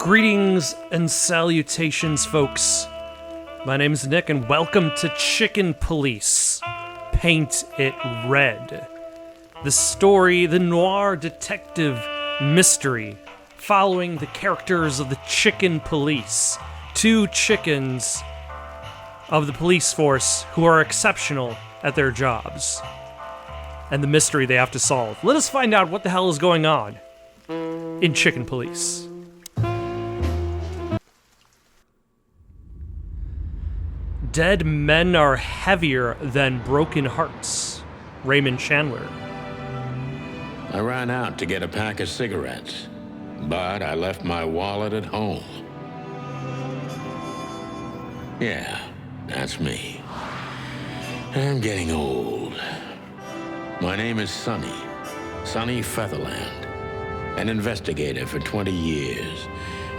Greetings and salutations, folks. My name is Nick, and welcome to Chicken Police. Paint It Red. The story, the noir detective mystery, following the characters of the Chicken Police. Two chickens of the police force who are exceptional at their jobs. And the mystery they have to solve. Let us find out what the hell is going on in Chicken Police. Dead men are heavier than broken hearts. Raymond Chandler. I ran out to get a pack of cigarettes, but I left my wallet at home. Yeah, that's me. I'm getting old. My name is Sonny Featherland, an investigator for 20 years,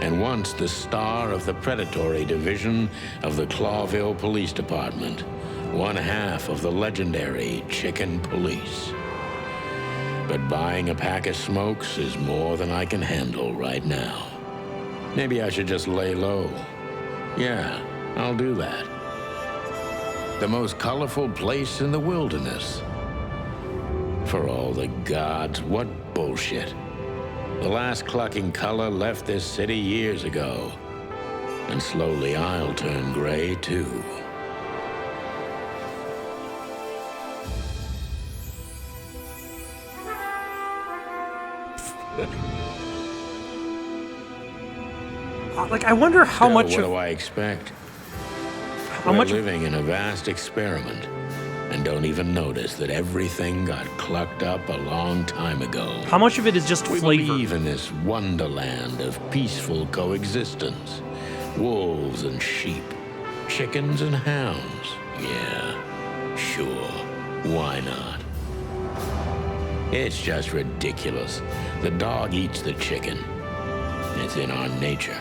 and once the star of the predatory division of the Clawville Police Department, one half of the legendary Chicken Police. But buying a pack of smokes is more than I can handle right now. Maybe I should just lay low. Yeah, I'll do that. The most colorful place in the wilderness. For all the gods, what bullshit. The last clucking color left this city years ago. And slowly I'll turn gray, too. I wonder how much What do I expect? We're living in a vast experiment, and don't even notice that everything got clucked up a long time ago. How much of it is just flavor? We live in this wonderland of peaceful coexistence. Wolves and sheep, chickens and hounds. Yeah, sure, why not? It's just ridiculous. The dog eats the chicken. It's in our nature.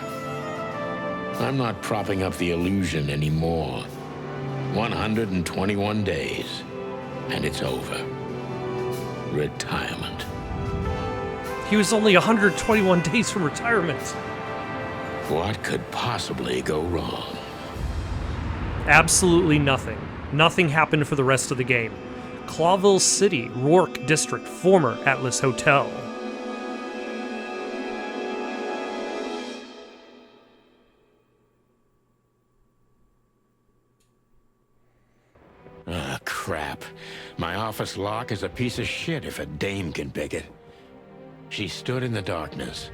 I'm not propping up the illusion anymore. 121 days, and it's over. Retirement. He was only 121 days from retirement. What could possibly go wrong? Absolutely nothing. Nothing happened for the rest of the game. Clawville City, Rourke District, former Atlas Hotel. Ah, crap. My office lock is a piece of shit if a dame can pick it. She stood in the darkness.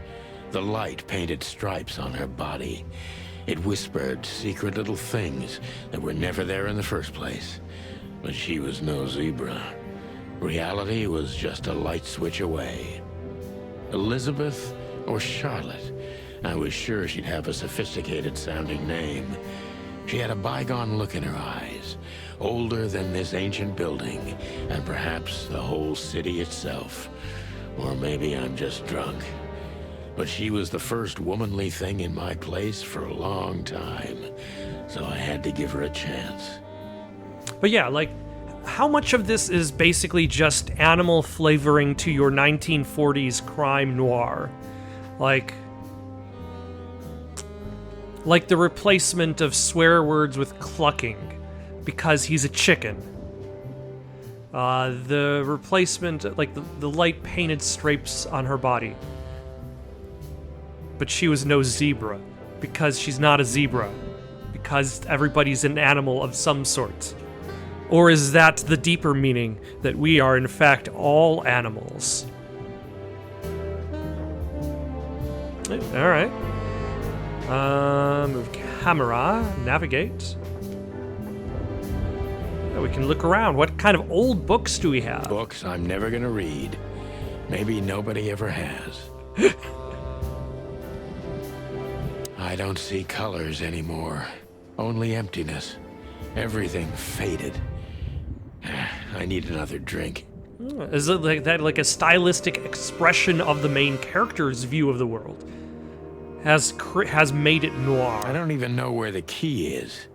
The light painted stripes on her body. It whispered secret little things that were never there in the first place. But she was no zebra. Reality was just a light switch away. Elizabeth or Charlotte? I was sure she'd have a sophisticated-sounding name. She had a bygone look in her eyes, older than this ancient building, and perhaps the whole city itself. Or maybe I'm just drunk. But she was the first womanly thing in my place for a long time, so I had to give her a chance. But yeah, how much of this is basically just animal flavoring to your 1940s crime noir? Like the replacement of swear words with clucking because he's a chicken. The replacement, like the light painted stripes on her body. But she was no zebra because she's not a zebra. Because everybody's an animal of some sort. Or is that the deeper meaning that we are in fact all animals? Alright. Move camera, navigate. Yeah, we can look around. What kind of old books do we have? Books I'm never gonna read. Maybe nobody ever has. I don't see colors anymore. Only emptiness. Everything faded. I need another drink. Is it like that, like a stylistic expression of the main character's view of the world? Has made it noir. I don't even know where the key is.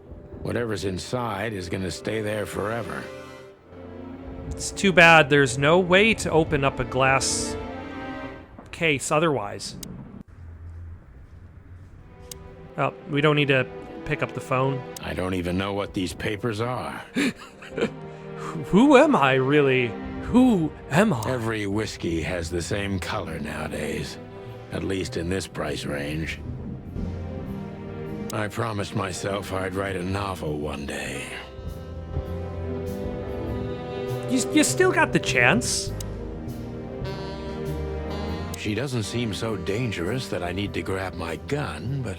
Whatever's inside is gonna stay there forever. It's too bad there's no way to open up a glass case otherwise. Oh, we don't need to pick up the phone. I don't even know what these papers are. Who am I, really? Who am I? Every whiskey has the same color nowadays, at least in this price range. I promised myself I'd write a novel one day. You still got the chance. She doesn't seem so dangerous that I need to grab my gun, but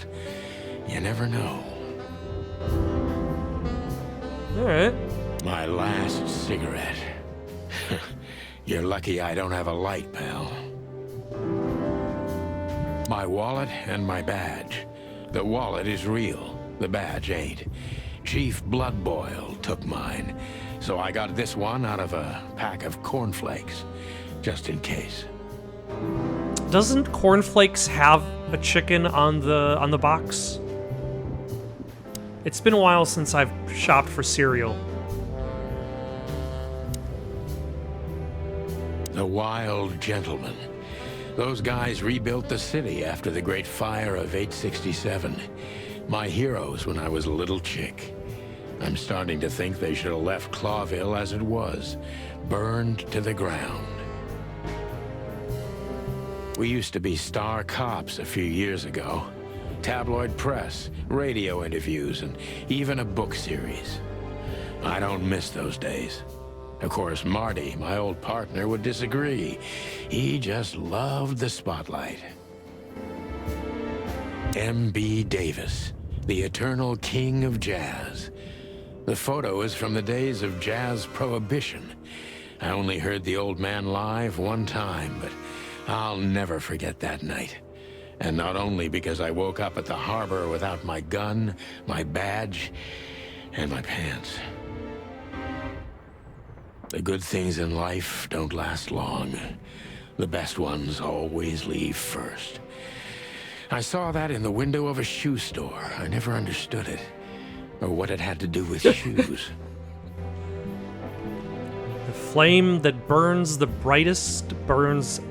you never know. All right. My last cigarette. You're lucky I don't have a light, pal. My wallet and my badge. The wallet is real, the badge ain't. Chief Bloodboil took mine, so I got this one out of a pack of cornflakes, just in case. Doesn't cornflakes have a chicken on the box? It's been a while since I've shopped for cereal. The Wild Gentlemen. Those guys rebuilt the city after the Great Fire of 867. My heroes when I was a little chick. I'm starting to think they should have left Clawville as it was, burned to the ground. We used to be star cops a few years ago. Tabloid press, radio interviews, and even a book series. I don't miss those days. Of course, Marty, my old partner, would disagree. He just loved the spotlight. M.B. Davis, the eternal king of jazz. The photo is from the days of jazz prohibition. I only heard the old man live one time, but I'll never forget that night. And not only because I woke up at the harbor without my gun, my badge, and my pants. The good things in life don't last long. The best ones always leave first. I saw that in the window of a shoe store. I never understood it, or what it had to do with shoes. The flame that burns the brightest burns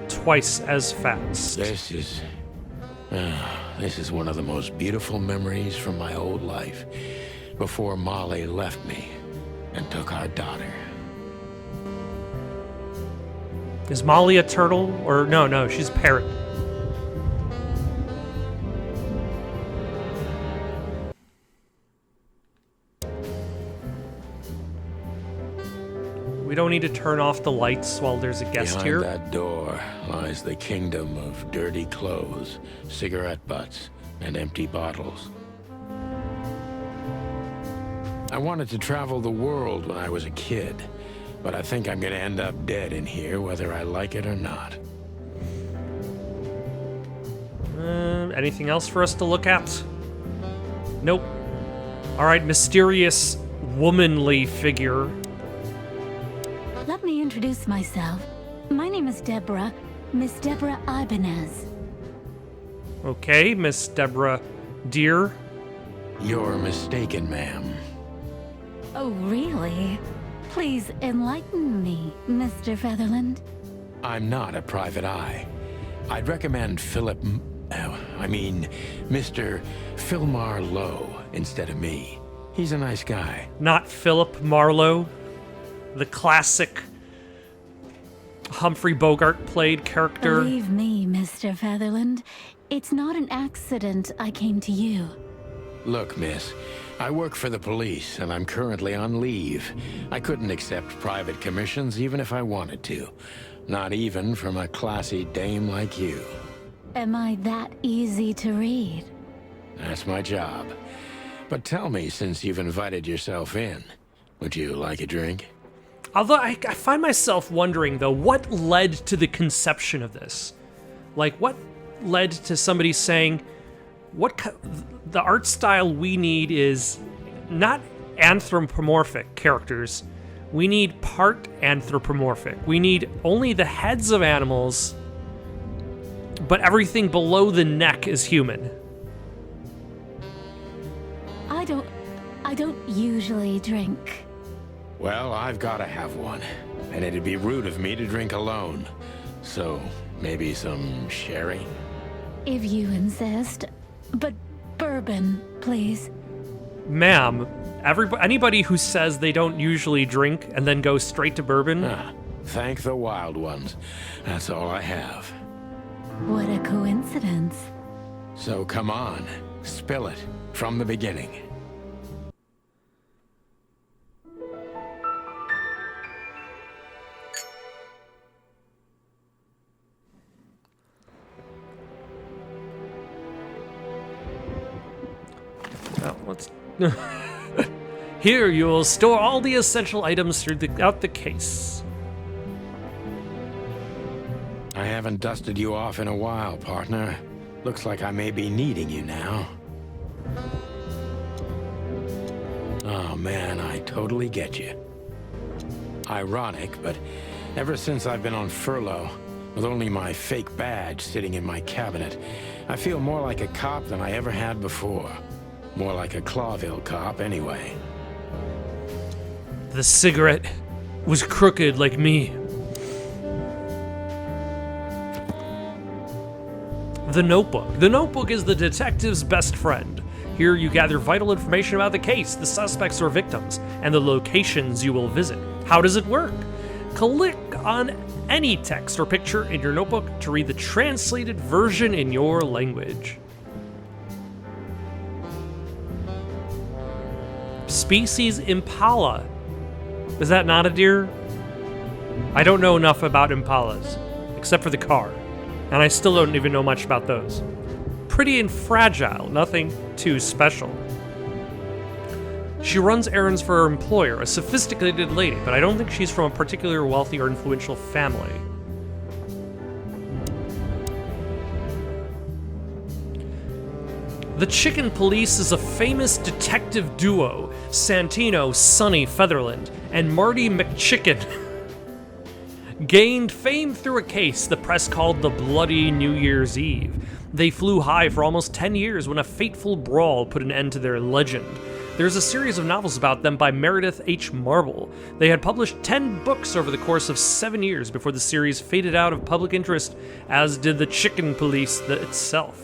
twice as fast. This is one of the most beautiful memories from my old life, before Molly left me and took our daughter. Is Molly a turtle? Or no, she's a parrot. We don't need to turn off the lights while there's a guest Behind here. that door lies the kingdom of dirty clothes, cigarette butts, and empty bottles. I wanted to travel the world when I was a kid, but I think I'm gonna end up dead in here whether I like it or not. Anything else for us to look at? Nope. All right, mysterious womanly figure. Let me introduce myself. My name is Deborah, Miss Deborah Ibanez. Okay, Miss Deborah Deer. You're mistaken, ma'am. Oh, really? Please enlighten me, Mr. Featherland. I'm not a private eye. I'd recommend Mr. Philmar Lowe instead of me. He's a nice guy. Not Philip Marlowe, the classic Humphrey Bogart played character. Believe me, Mr. Featherland, it's not an accident I came to you. Look, miss, I work for the police, and I'm currently on leave. I couldn't accept private commissions even if I wanted to. Not even from a classy dame like you. Am I that easy to read? That's my job. But tell me, since you've invited yourself in, would you like a drink? Although I find myself wondering, though, what led to the conception of this? Like, what led to somebody saying, the art style we need is not anthropomorphic characters. We need part anthropomorphic. We need only the heads of animals, but everything below the neck is human. I don't usually drink. Well, I've got to have one, and it'd be rude of me to drink alone. So, maybe some sherry? If you insist. But bourbon, please. Ma'am, anybody who says they don't usually drink and then go straight to bourbon... Thank the wild ones. That's all I have. What a coincidence. So come on, spill it from the beginning. Oh, let's... Here you will store all the essential items throughout the case. I haven't dusted you off in a while, partner. Looks like I may be needing you now. Oh man, I totally get you. Ironic, but ever since I've been on furlough, with only my fake badge sitting in my cabinet, I feel more like a cop than I ever had before. More like a Clawville cop, anyway. The cigarette was crooked like me. The Notebook. The Notebook is the detective's best friend. Here you gather vital information about the case, the suspects or victims, and the locations you will visit. How does it work? Click on any text or picture in your notebook to read the translated version in your language. Species impala. Is that not a deer? I don't know enough about impalas, except for the car, and I still don't even know much about those. Pretty and fragile, nothing too special. She runs errands for her employer, a sophisticated lady, but I don't think she's from a particularly wealthy or influential family. The Chicken Police is a famous detective duo, Santino Sonny Featherland and Marty McChicken. Gained fame through a case the press called the Bloody New Year's Eve. They flew high for almost 10 years when a fateful brawl put an end to their legend. There's a series of novels about them by Meredith H. Marble. They had published 10 books over the course of 7 years before the series faded out of public interest, as did the Chicken Police itself.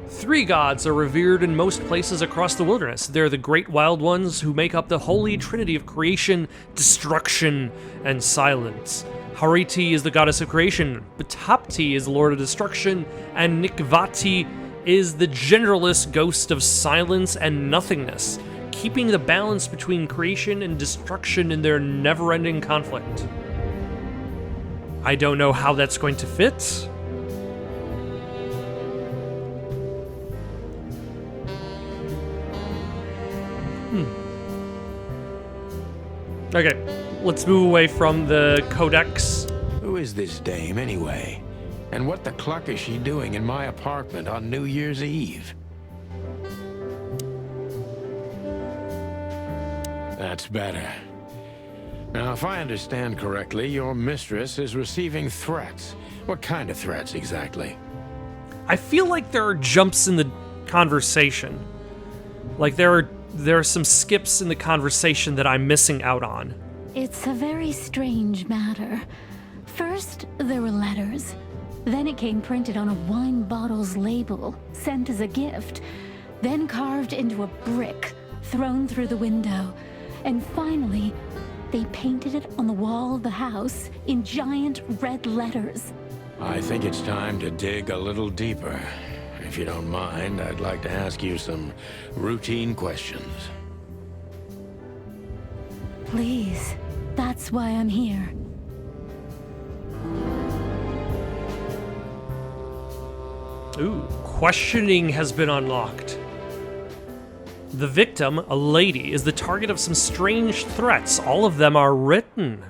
3 gods are revered in most places across the wilderness. They're the great wild ones who make up the holy trinity of creation, destruction, and silence. Hariti is the goddess of creation, Batapti is the lord of destruction, and Nikvati is the genderless ghost of silence and nothingness, keeping the balance between creation and destruction in their never-ending conflict. I don't know how that's going to fit. Okay, let's move away from the codex. Who is this dame, anyway? And what the cluck is she doing in my apartment on New Year's Eve? That's better. Now, if I understand correctly, your mistress is receiving threats. What kind of threats, exactly? I feel like there are jumps in the conversation. Like there are some skips in the conversation that I'm missing out on. It's a very strange matter. First, there were letters. Then it came printed on a wine bottle's label, sent as a gift. Then carved into a brick, thrown through the window. And finally, they painted it on the wall of the house in giant red letters. I think it's time to dig a little deeper. If you don't mind, I'd like to ask you some routine questions. Please, that's why I'm here. Ooh, questioning has been unlocked. The victim, a lady, is the target of some strange threats. All of them are written.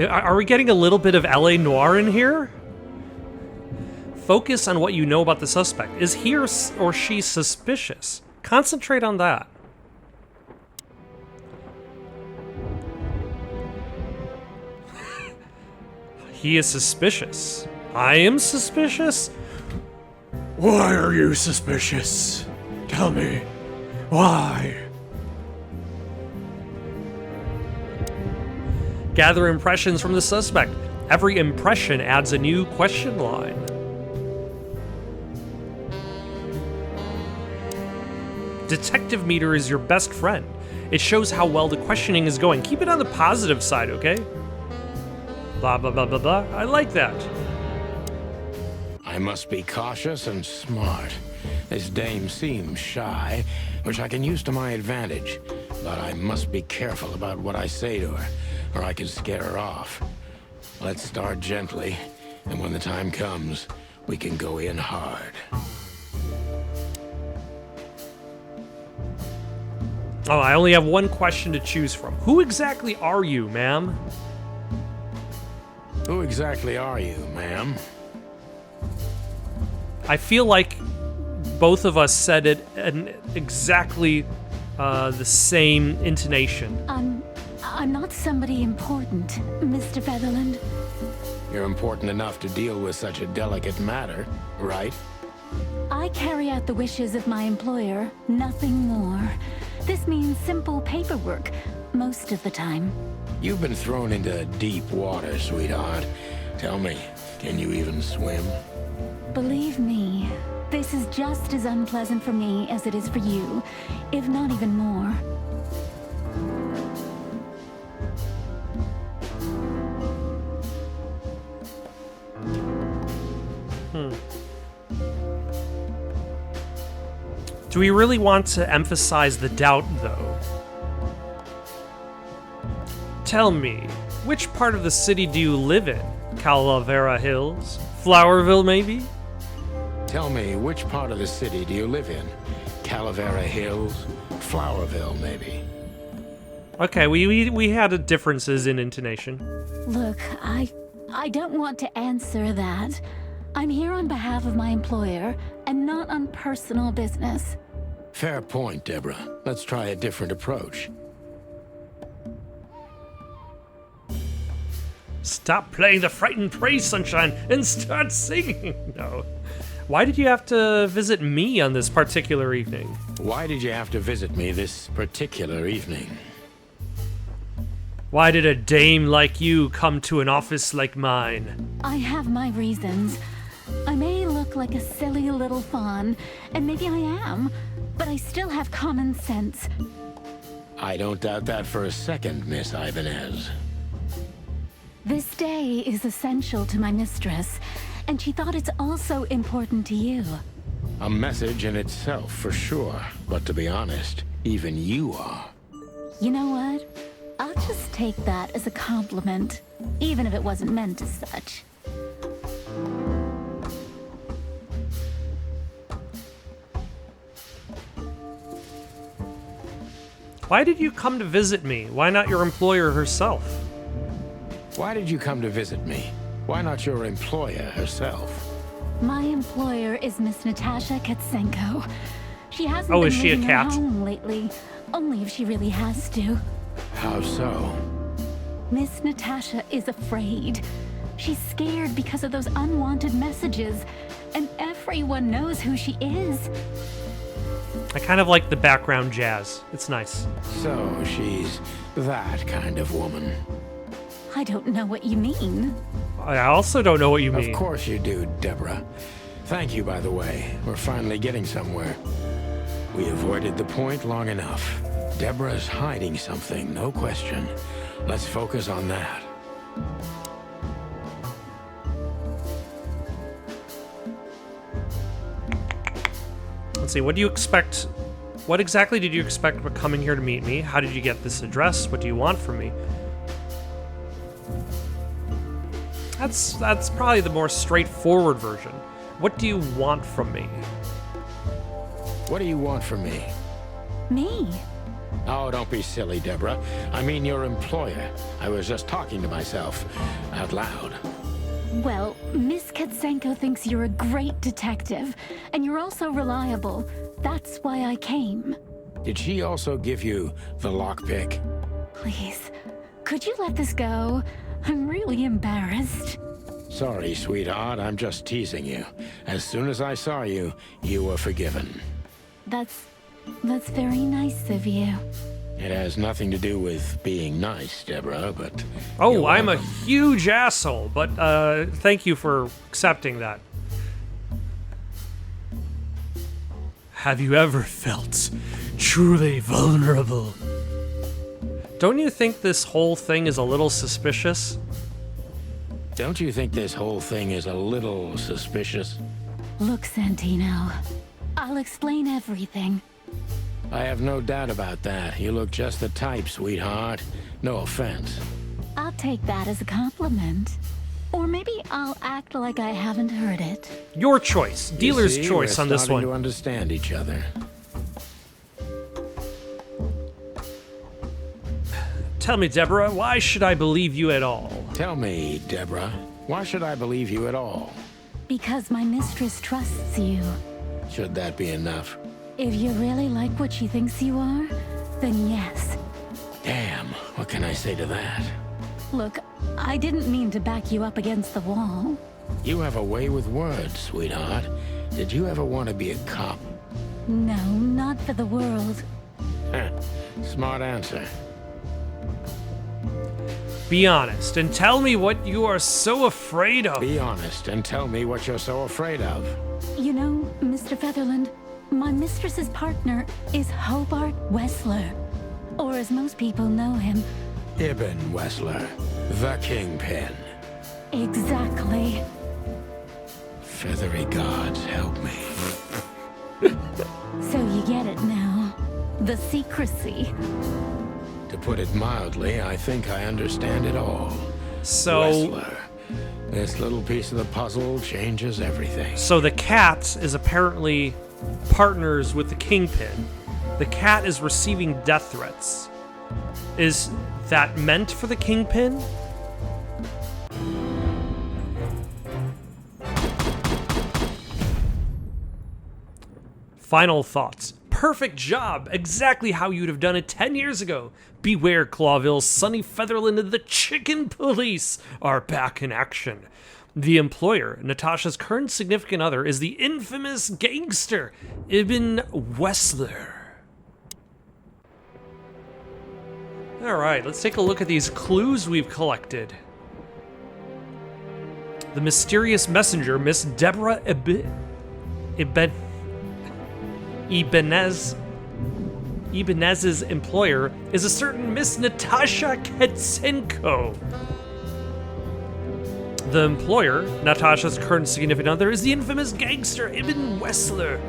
Are we getting a little bit of LA Noire in here? Focus on what you know about the suspect. Is he or she suspicious? Concentrate on that. He is suspicious. I am suspicious? Why are you suspicious? Tell me. Why? Gather impressions from the suspect. Every impression adds a new question line. Detective meter is your best friend. It shows how well the questioning is going. Keep it on the positive side, okay? Blah, blah, blah, blah, blah. I like that. I must be cautious and smart. This dame seems shy, which I can use to my advantage. But I must be careful about what I say to her, or I can scare her off. Let's start gently, and when the time comes, we can go in hard. Oh, I only have one question to choose from. Who exactly are you, ma'am? Who exactly are you, ma'am? I feel like both of us said it in exactly the same intonation. I'm not somebody important, Mr. Featherland. You're important enough to deal with such a delicate matter, right? I carry out the wishes of my employer, nothing more. This means simple paperwork, most of the time. You've been thrown into deep water, sweetheart. Tell me, can you even swim? Believe me, this is just as unpleasant for me as it is for you, if not even more. Do we really want to emphasize the doubt, though? Tell me, which part of the city do you live in? Calavera Hills? Flowerville, maybe? Tell me, which part of the city do you live in? Calavera Hills? Flowerville, maybe? Okay, we had differences in intonation. Look, I don't want to answer that. I'm here on behalf of my employer, and not on personal business. Fair point, Deborah. Let's try a different approach. Stop playing the frightened prey, Sunshine, and start singing. No. Why did you have to visit me on this particular evening? Why did you have to visit me this particular evening? Why did a dame like you come to an office like mine? I have my reasons. I may look like a silly little fawn, and maybe I am, but I still have common sense. I don't doubt that for a second, Miss Ibanez. This day is essential to my mistress, and she thought it's also important to you. A message in itself, for sure. But to be honest, even you are. You know what? I'll just take that as a compliment, even if it wasn't meant as such. Why did you come to visit me? Why not your employer herself? Why did you come to visit me? Why not your employer herself? My employer is Miss Natasha Katsenko. She hasn't Oh, been is she a leaving her cat? home lately, only if she really has to. How so? Miss Natasha is afraid. She's scared because of those unwanted messages, and everyone knows who she is. I kind of like the background jazz. It's nice. So she's that kind of woman. I don't know what you mean. I also don't know what you mean. Of course you do, Deborah. Thank you, by the way. We're finally getting somewhere. We avoided the point long enough. Deborah's hiding something, no question. Let's focus on that. Let's see, what do you expect? What exactly did you expect by coming here to meet me? How did you get this address? What do you want from me? That's probably the more straightforward version. What do you want from me? What do you want from me? Me? Oh, don't be silly, Deborah. I mean your employer. I was just talking to myself out loud. Well, Miss Katsenko thinks you're a great detective, and you're also reliable. That's why I came. Did she also give you the lockpick? Please, could you let this go? I'm really embarrassed. Sorry, sweetheart. I'm just teasing you. As soon as I saw you, you were forgiven. That's very nice of you. It has nothing to do with being nice, Deborah, but... Oh, you're I'm a welcome. huge asshole, but thank you for accepting that. Have you ever felt truly vulnerable? Don't you think this whole thing is a little suspicious? Don't you think this whole thing is a little suspicious? Look, Santino, I'll explain everything. I have no doubt about that. You look just the type, sweetheart. No offense. I'll take that as a compliment. Or maybe I'll act like I haven't heard it. Your choice. Dealer's You see, choice we're on this starting one. to understand each other. Tell me, Deborah, why should I believe you at all? Tell me, Deborah, why should I believe you at all? Because my mistress trusts you. Should that be enough? If you really like what she thinks you are, then yes. Damn, what can I say to that? Look, I didn't mean to back you up against the wall. You have a way with words, sweetheart. Did you ever want to be a cop? No, not for the world. Heh, smart answer. Be honest and tell me what you are so afraid of. Be honest and tell me what you're so afraid of. You know, Mr. Featherland, my mistress's partner is Hobart Wessler. Or as most people know him, Ibn Wessler, the Kingpin. exactly. Feathery gods, help me. So you get it now. The secrecy. To put it mildly, I think I understand it all. So, Wessler. This little piece of the puzzle changes everything. so the cat is apparently partners with the Kingpin. The cat is receiving death threats. Is that meant for the Kingpin? Final thoughts. Perfect job! Exactly how you'd have done it 10 years ago. Beware, Clawville, Sonny Featherland and the Chicken Police are back in action. The employer, Natasha's current significant other, is the infamous gangster, Ibn Wessler. Alright, let's take a look at these clues we've collected. The mysterious messenger, Miss Deborah Ibanez's employer is a certain Miss Natasha Ketsenko. The employer, Natasha's current significant other, is the infamous gangster Ibn Wessler.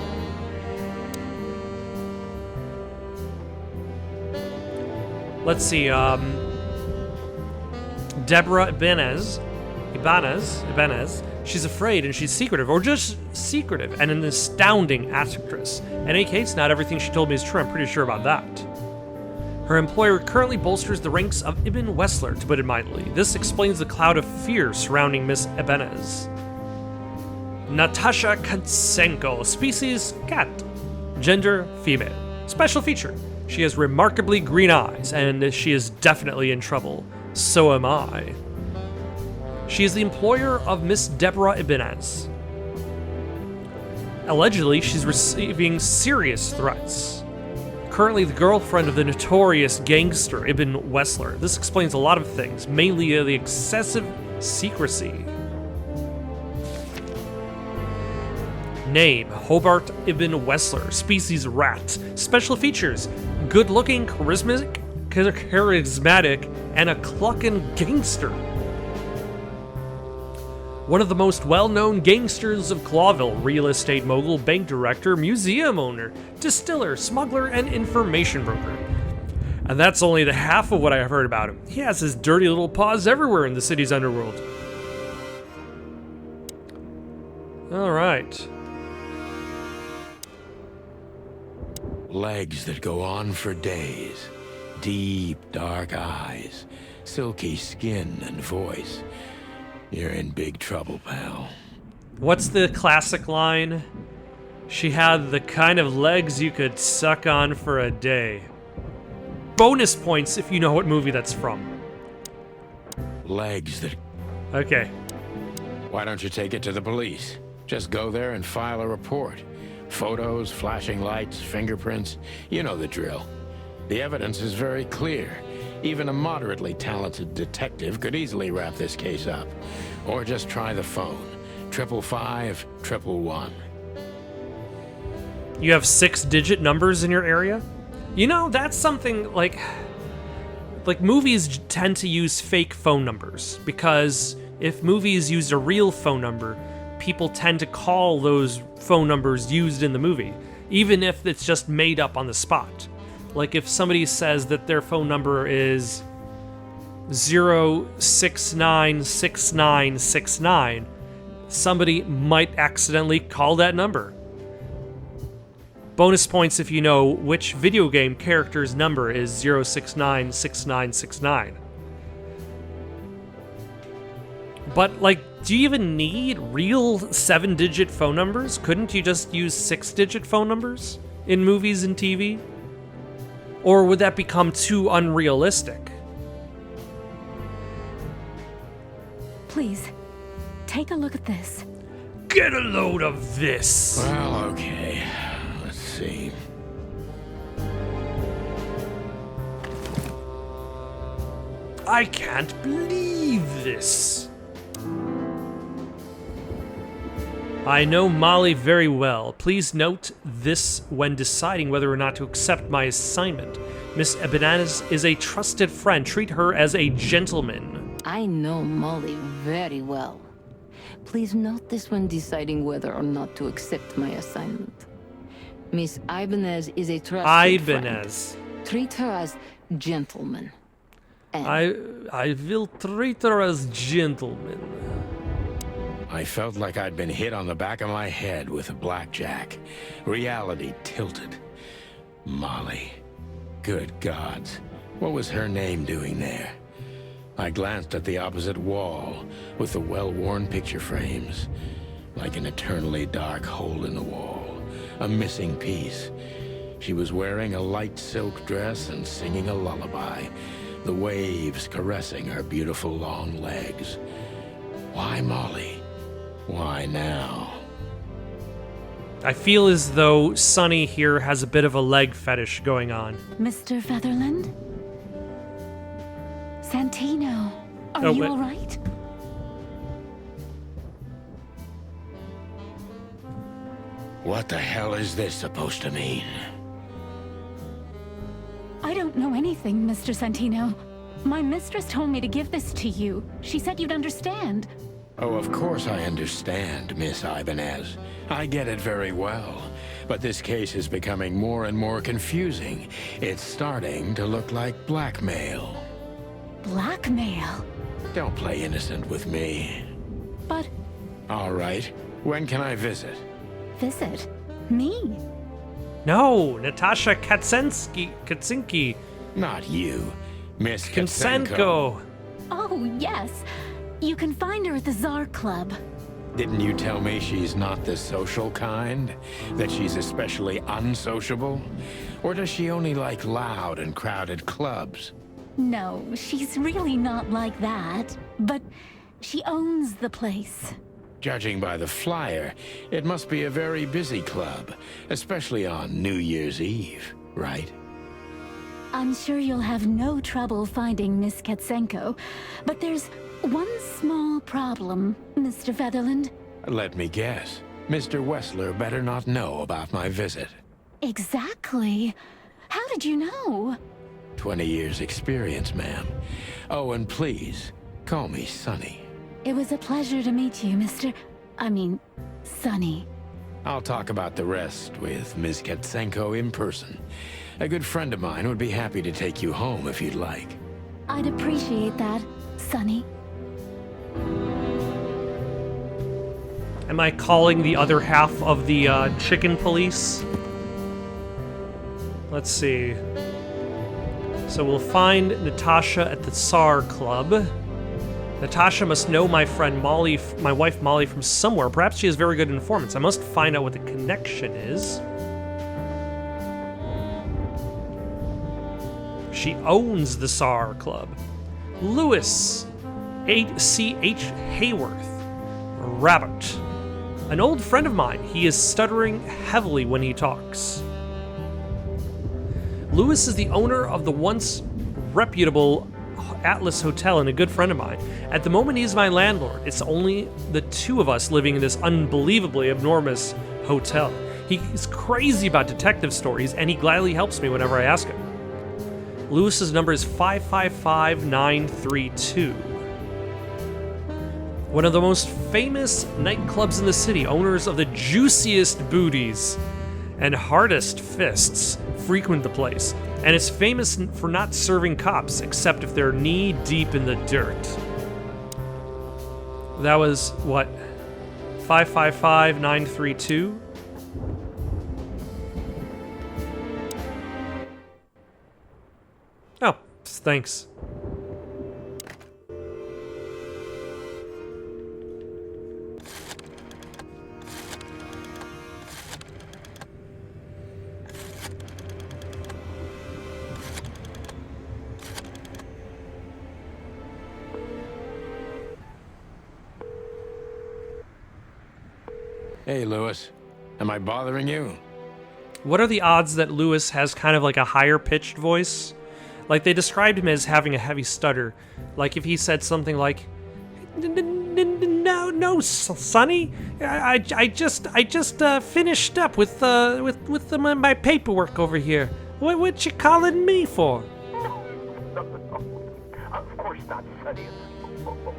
Let's see, Deborah Ibanez, she's afraid and she's secretive, or just secretive, and an astounding actress. In any case, not everything she told me is true, I'm pretty sure about that. Her employer currently bolsters the ranks of Ibn Wessler, to put it mildly. This explains the cloud of fear surrounding Miss Ibanez. Natasha Katsenko, species cat, gender female. Special feature, she has remarkably green eyes, and she is definitely in trouble. So am I. She is the employer of Miss Deborah Ibanez. Allegedly, she's receiving serious threats. Currently the girlfriend of the notorious gangster Ibn Wessler. This explains a lot of things, mainly the excessive secrecy. Name, Hobart Ibn Wessler, species rat. Special features, good-looking, charismatic, and a cluckin' gangster. One of the most well-known gangsters of Clawville, real estate mogul, bank director, museum owner, distiller, smuggler, and information broker. And that's only the half of what I've heard about him. He has his dirty little paws everywhere in the city's underworld. All right. Legs that go on for days. Deep, dark eyes. Silky skin and voice. You're in big trouble, pal. What's the classic line? She had the kind of legs you could suck on for a day. Bonus points if you know what movie that's from. Legs that... Okay. Why don't you take it to the police? Just go there and file a report. Photos, flashing lights, fingerprints. You know the drill. The evidence is very clear. Even a moderately talented detective could easily wrap this case up. Or just try the phone. 555-111. You have 6-digit numbers in your area? You know, that's something like movies tend to use fake phone numbers, because if movies used a real phone number, people tend to call those phone numbers used in the movie, even if it's just made up on the spot. Like if somebody says that their phone number is 0696969, somebody might accidentally call that number. Bonus points if you know which video game character's number is 0696969. But, like, do you even need real 7-digit phone numbers? Couldn't you just use 6-digit phone numbers in movies and TV? Or would that become too unrealistic? Please, take a look at this. Get a load of this! Well, okay. Let's see. I can't believe this. I know Molly very well. Please note this when deciding whether or not to accept my assignment. Miss Ibanez is a trusted friend. Treat her as a gentleman. I know Molly very well. Please note this when deciding whether or not to accept my assignment. Miss Ibanez is a trusted friend. Treat her as gentleman. And I will treat her as gentleman. I felt like I'd been hit on the back of my head with a blackjack. Reality tilted. Molly. Good gods. What was her name doing there? I glanced at the opposite wall with the well-worn picture frames. Like an eternally dark hole in the wall. A missing piece. She was wearing a light silk dress and singing a lullaby. The waves caressing her beautiful long legs. Why Molly? Why now? I feel as though Sonny here has a bit of a leg fetish going on. Mr. Featherland? Santino, are you all right? What the hell is this supposed to mean? I don't know anything, Mr. Santino. My mistress told me to give this to you. She said you'd understand. Oh, of course I understand, Miss Ibanez. I get it very well. But this case is becoming more and more confusing. It's starting to look like blackmail. Blackmail? Don't play innocent with me. But... All right. When can I visit? Visit? Me? No, Natasha Katsinski. Not you. Miss Katsenko. Katsenko. Oh, yes. You can find her at the Tsar Club. Didn't you tell me she's not the social kind? That she's especially unsociable? Or does she only like loud and crowded clubs? No, she's really not like that. But she owns the place. Judging by the flyer, it must be a very busy club, especially on New Year's Eve, right? I'm sure you'll have no trouble finding Miss Katsenko, but there's one small problem, Mr. Featherland. Let me guess. Mr. Wessler better not know about my visit. Exactly. How did you know? 20 years experience, ma'am. Oh, and please, call me Sonny. It was a pleasure to meet you, Sonny. I'll talk about the rest with Ms. Katsenko in person. A good friend of mine would be happy to take you home if you'd like. I'd appreciate that, Sonny. Am I calling the other half of the chicken police? Let's see. So we'll find Natasha at the Tsar Club. Natasha must know my friend Molly, my wife Molly, from somewhere. Perhaps she has very good informants. I must find out what the connection is. She owns the Tsar Club. Lewis C.H. Hayworth. Rabbit. An old friend of mine. He is stuttering heavily when he talks. Lewis is the owner of the once reputable Atlas Hotel and a good friend of mine. At the moment, he's my landlord. It's only the two of us living in this unbelievably enormous hotel. He's crazy about detective stories, and he gladly helps me whenever I ask him. Lewis's number is 555932. One of the most famous nightclubs in the city, owners of the juiciest booties and hardest fists frequent the place, and it's famous for not serving cops except if they're knee-deep in the dirt. That was, what, 555932? Oh, thanks. Hey, Lewis. Am I bothering you? What are the odds that Lewis has kind of like a higher pitched voice? Like, they described him as having a heavy stutter. Like if he said something like, "No, Sonny, I just finished up with my paperwork over here. What you calling me for?" No, of course not, Sonny.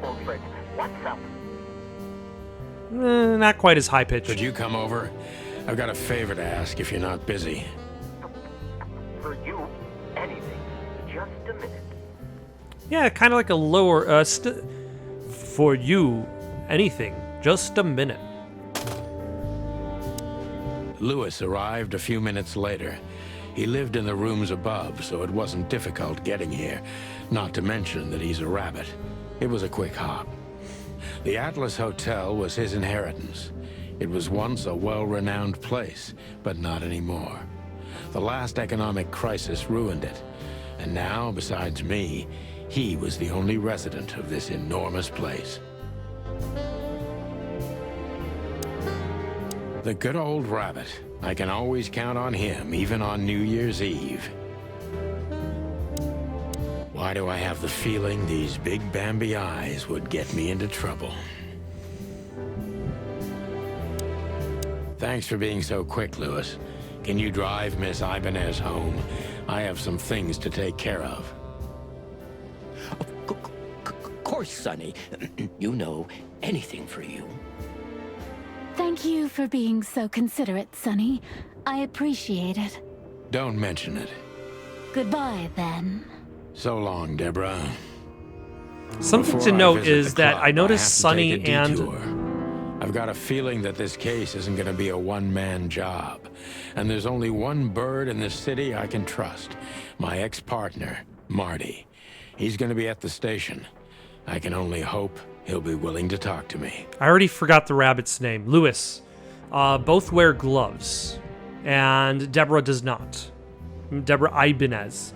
Old friend, what's up? Not quite as high pitched. Could you come over? I've got a favor to ask if you're not busy. For you, anything. Just a minute. Yeah, kind of like a lower, for you, anything. Just a minute. Lewis arrived a few minutes later. He lived in the rooms above, so it wasn't difficult getting here. Not to mention that he's a rabbit. It was a quick hop. The Atlas Hotel was his inheritance. It was once a well-renowned place, but not anymore. The last economic crisis ruined it. And now, besides me, he was the only resident of this enormous place. The good old rabbit. I can always count on him, even on New Year's Eve. Why do I have the feeling these big Bambi eyes would get me into trouble? Thanks for being so quick, Lewis. Can you drive Miss Ibanez home? I have some things to take care of. Of course, Sonny. You know, anything for you. Thank you for being so considerate, Sonny. I appreciate it. Don't mention it. Goodbye, then. So long, Deborah. Something Before to I note visit is the that club, I noticed have to Sonny take a and... detour. I've got a feeling that this case isn't going to be a one-man job. And there's only one bird in this city I can trust. My ex-partner, Marty. He's going to be at the station. I can only hope he'll be willing to talk to me. I already forgot the rabbit's name. Lewis. Both wear gloves. And Deborah does not. Deborah Ibanez.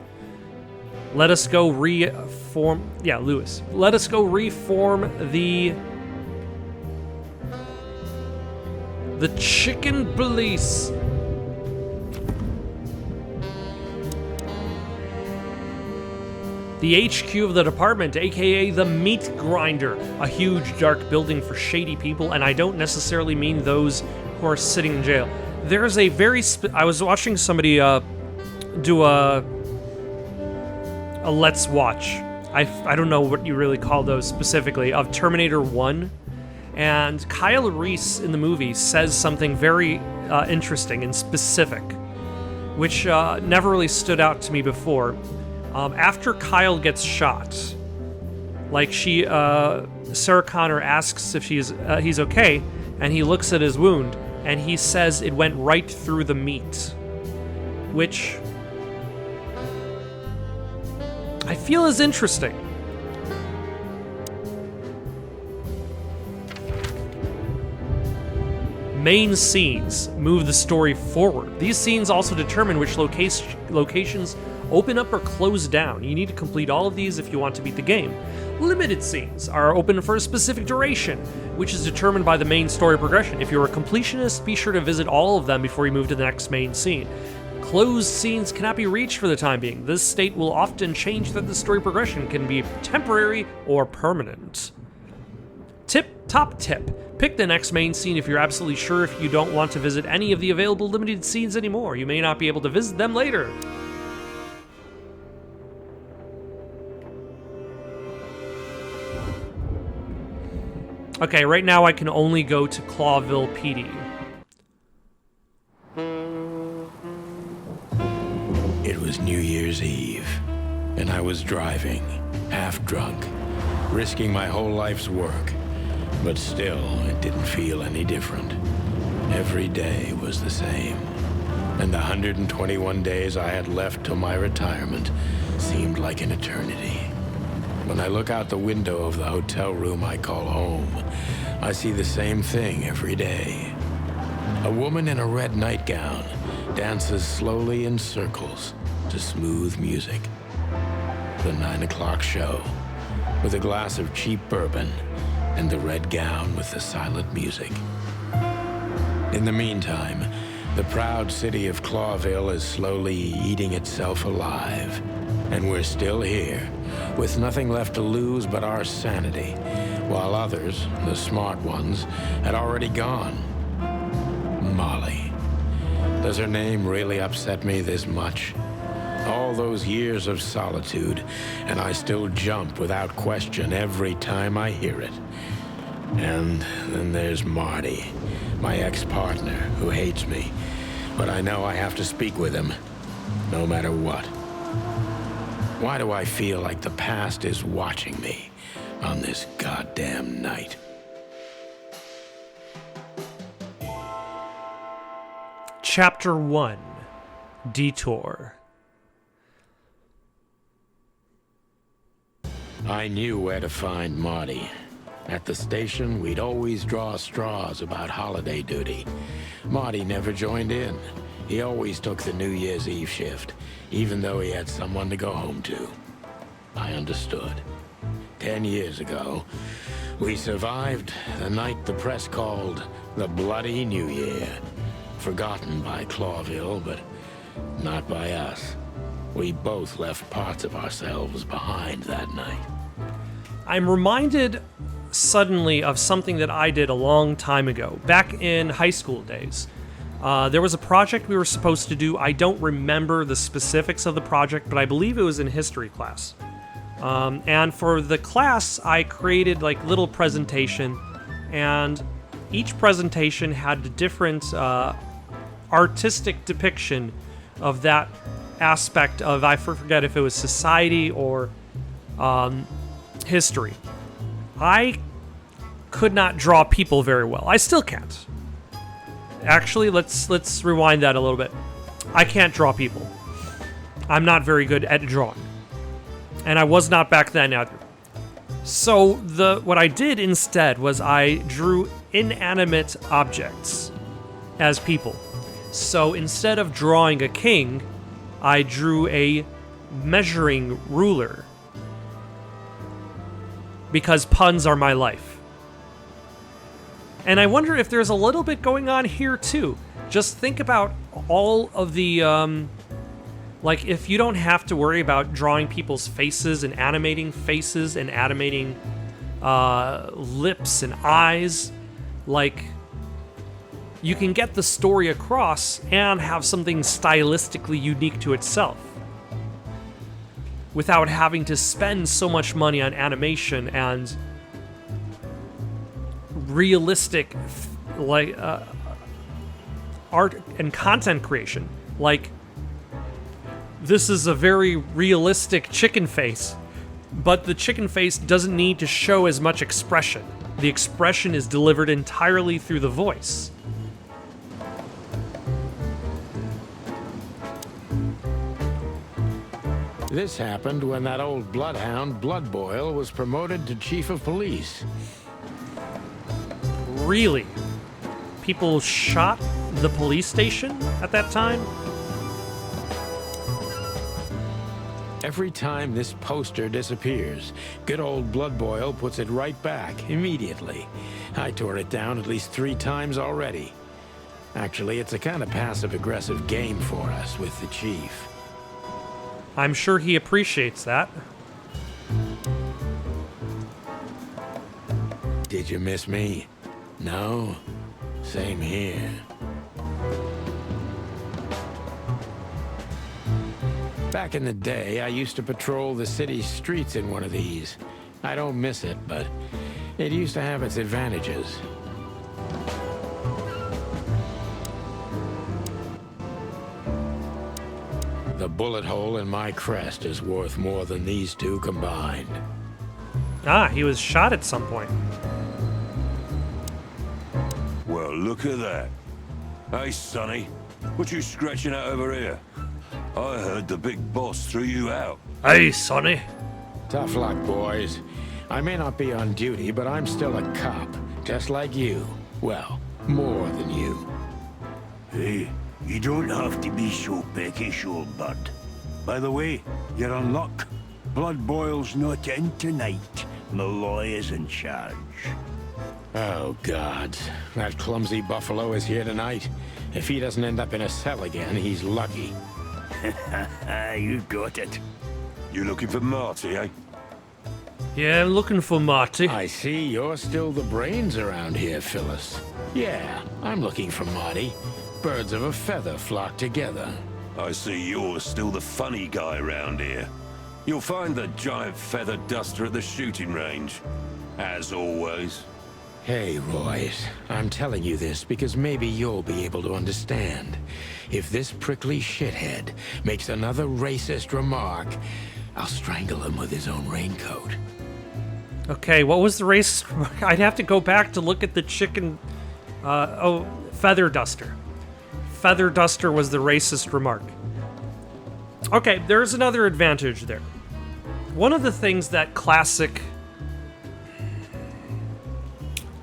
Let us go reform... Yeah, Lewis. Let us go reform the chicken police. The HQ of the department, aka the meat grinder, a huge dark building for shady people, and I don't necessarily mean those who are sitting in jail. There's a very I was watching somebody do a Let's Watch. I don't know what you really call those specifically, of Terminator 1. And Kyle Reese in the movie says something very interesting and specific, which never really stood out to me before. After Kyle gets shot, like Sarah Connor asks if he's okay, and he looks at his wound, and he says it went right through the meat, which I feel is interesting. Main scenes move the story forward. These scenes also determine which locations open up or close down. You need to complete all of these if you want to beat the game. Limited scenes are open for a specific duration, which is determined by the main story progression. If you're a completionist, be sure to visit all of them before you move to the next main scene. Closed scenes cannot be reached for the time being. This state will often change that the story progression can be temporary or permanent. Top tip. Pick the next main scene if you're absolutely sure if you don't want to visit any of the available limited scenes anymore. You may not be able to visit them later. Okay, right now I can only go to Clawville PD. It was New Year's Eve, and I was driving, half drunk, risking my whole life's work. But still, it didn't feel any different. Every day was the same. And the 121 days I had left till my retirement seemed like an eternity. When I look out the window of the hotel room I call home, I see the same thing every day. A woman in a red nightgown dances slowly in circles to smooth music. The 9 o'clock show, with a glass of cheap bourbon and the red gown with the silent music. In the meantime, the proud city of Clawville is slowly eating itself alive. And we're still here, with nothing left to lose but our sanity, while others, the smart ones, had already gone. Molly. Does her name really upset me this much? All those years of solitude, and I still jump without question every time I hear it. And then there's Marty, my ex-partner, who hates me. But I know I have to speak with him, no matter what. Why do I feel like the past is watching me on this goddamn night? Chapter 1. Detour. I knew where to find Marty. At the station, we'd always draw straws about holiday duty. Marty never joined in. He always took the New Year's Eve shift, even though he had someone to go home to. I understood. 10 years ago, we survived the night the press called the Bloody New Year. Forgotten by Clawville, but not by us. We both left parts of ourselves behind that night. I'm reminded suddenly of something that I did a long time ago, back in high school days. There was a project we were supposed to do. I don't remember the specifics of the project, but I believe it was in history class. And for the class, I created like little presentation, and each presentation had a different artistic depiction of that aspect of, I forget if it was society or history. I could not draw people very well. I still can't. Actually, let's rewind that a little bit. I can't draw people. I'm not very good at drawing. And I was not back then either. So what I did instead was I drew inanimate objects as people. So instead of drawing a king, I drew a measuring ruler. Because puns are my life. And I wonder if there's a little bit going on here too. Just think about all of the, like if you don't have to worry about drawing people's faces and animating lips and eyes, like you can get the story across and have something stylistically unique to itself without having to spend so much money on animation and realistic art and content creation. Like, this is a very realistic chicken face, but the chicken face doesn't need to show as much expression. The expression is delivered entirely through the voice. This happened when that old bloodhound, Blood Boil, was promoted to chief of police. Really? People shot the police station at that time? Every time this poster disappears, good old Blood Boil puts it right back immediately. I tore it down at least 3 times already. Actually, it's a kind of passive-aggressive game for us with the chief. I'm sure he appreciates that. Did you miss me? No? Same here. Back in the day, I used to patrol the city streets in one of these. I don't miss it, but it used to have its advantages. The bullet hole in my crest is worth more than these two combined. Ah, he was shot at some point. Well, look at that. Hey, Sonny, what you scratching at over here? I heard the big boss threw you out. Hey, Sonny. Tough luck, boys. I may not be on duty, but I'm still a cop, just like you. Well, more than you. Hey, you don't have to be so peckish, old bud. By the way, you're in luck. Blood Boil's not in tonight. Malloy is in charge. Oh, God. That clumsy buffalo is here tonight. If he doesn't end up in a cell again, he's lucky. You got it. You looking for Marty, eh? Yeah, I'm looking for Marty. I see you're still the brains around here, Phyllis. Yeah, I'm looking for Marty. Birds of a feather flock together. I see you're still the funny guy around here. You'll find the giant feather duster at the shooting range. As always. Hey, Royce, I'm telling you this because maybe you'll be able to understand. If this prickly shithead makes another racist remark, I'll strangle him with his own raincoat. Okay, what was the racist? I'd have to go back to look at the chicken... feather duster. Feather duster was the racist remark. Okay, there's another advantage there. One of the things that classic...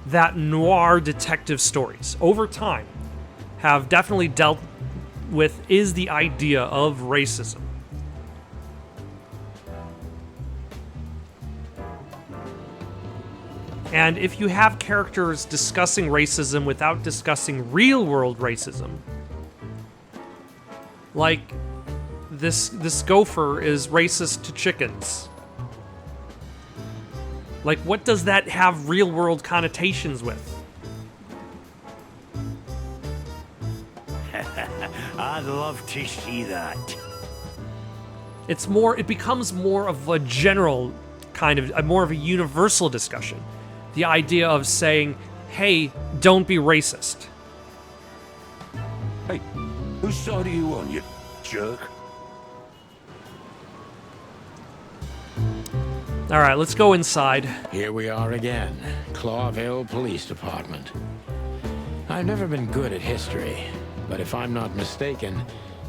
that noir detective stories, over time, have definitely dealt with is the idea of racism. And if you have characters discussing racism without discussing real-world racism, like this gopher is racist to chickens. Like, what does that have real-world connotations with? I'd love to see that. It becomes more of a general kind of, more of a universal discussion. The idea of saying, hey, don't be racist. Hey, whose side are you on, you jerk? All right, let's go inside. Here we are again, Clawville Police Department. I've never been good at history, but if I'm not mistaken,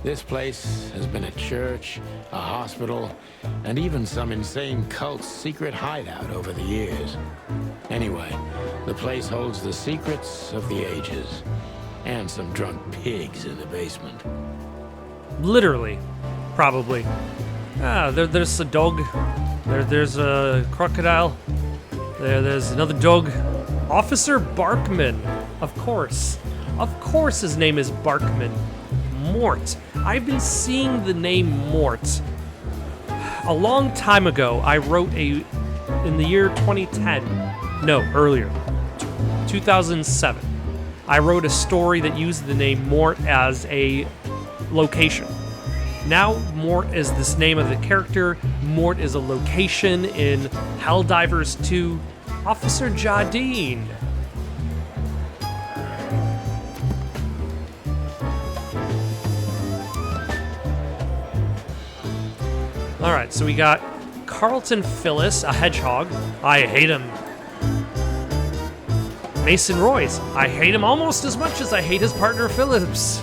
this place has been a church, a hospital, and even some insane cult's secret hideout over the years. Anyway, the place holds the secrets of the ages, and some drunk pigs in the basement. Literally, probably. There's a dog. There's a crocodile. There's another dog. Officer Barkman. Of course. Of course his name is Barkman. Mort. I've been seeing the name Mort. A long time ago, I wrote in the year 2010. No, earlier. 2007. I wrote a story that used the name Mort as a location. Now, Mort is this name of the character. Mort is a location in Helldivers 2. Officer Jardine. Alright, so we got Carlton Phyllis, a hedgehog. I hate him. Mason Royce. I hate him almost as much as I hate his partner Phillips.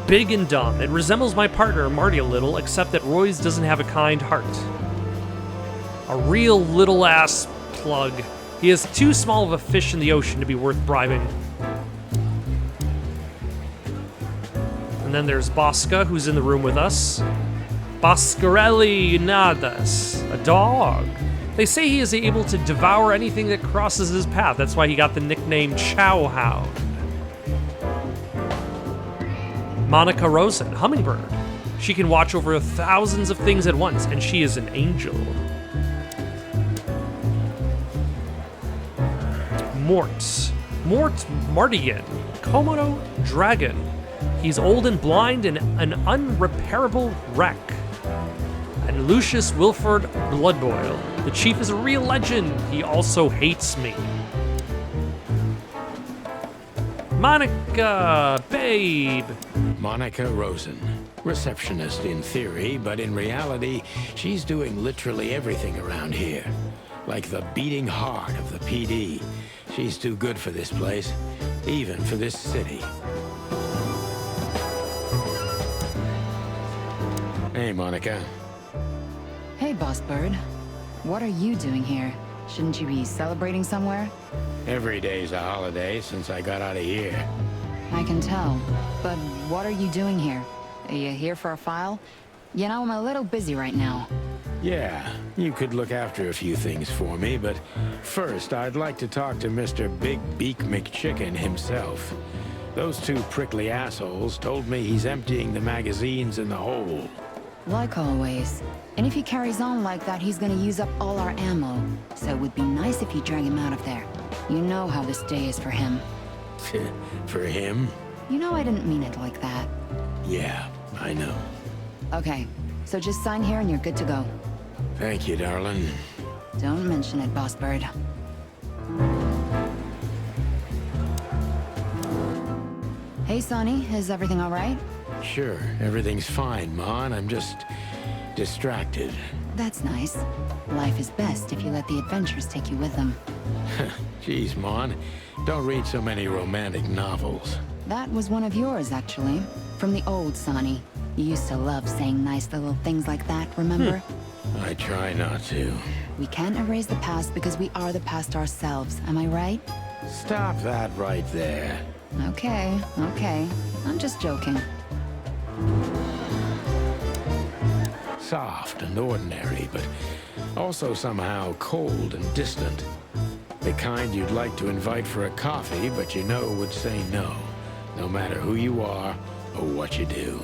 Big and dumb. It resembles my partner Marty a little, except that Royce doesn't have a kind heart. A real little ass plug. He is too small of a fish in the ocean to be worth bribing. And then there's Bosca, who's in the room with us. Boscarelli Nadas, a dog. They say he is able to devour anything that crosses his path. That's why he got the nickname Chow Hound. Monica Rosen, hummingbird. She can watch over thousands of things at once, and she is an angel. Mort Mardigan, Komodo dragon. He's old and blind and an unrepairable wreck. And Lucius Wilford Bloodboil. The chief is a real legend. He also hates me. Monica, babe. Monica Rosen. Receptionist in theory, but in reality, she's doing literally everything around here. Like the beating heart of the PD. She's too good for this place, even for this city. Hey, Monica. Hey, Boss Bird. What are you doing here? Shouldn't you be celebrating somewhere? Every day's a holiday since I got out of here. I can tell. But what are you doing here? Are you here for a file? You know, I'm a little busy right now. Yeah, you could look after a few things for me, but first I'd like to talk to Mr. Big Beak McChicken himself. Those two prickly assholes told me he's emptying the magazines in the hole. Like always. And if he carries on like that, he's gonna use up all our ammo. So it would be nice if you drag him out of there. You know how this day is for him. For him? You know I didn't mean it like that. Yeah, I know. Okay, so just sign here and you're good to go. Thank you, darling. Don't mention it, Boss Bird. Hey, Sonny, is everything all right? Sure, everything's fine, Mon. I'm just distracted. That's nice. Life is best if you let the adventures take you with them. Jeez, Mon. Don't read so many romantic novels. That was one of yours, actually. From the old Sonny. You used to love saying nice little things like that, remember? I try not to. We can't erase the past because we are the past ourselves, am I right? Stop that right there. Okay. I'm just joking. Soft and ordinary, but also somehow cold and distant. The kind you'd like to invite for a coffee, but you know would say no, no matter who you are or what you do.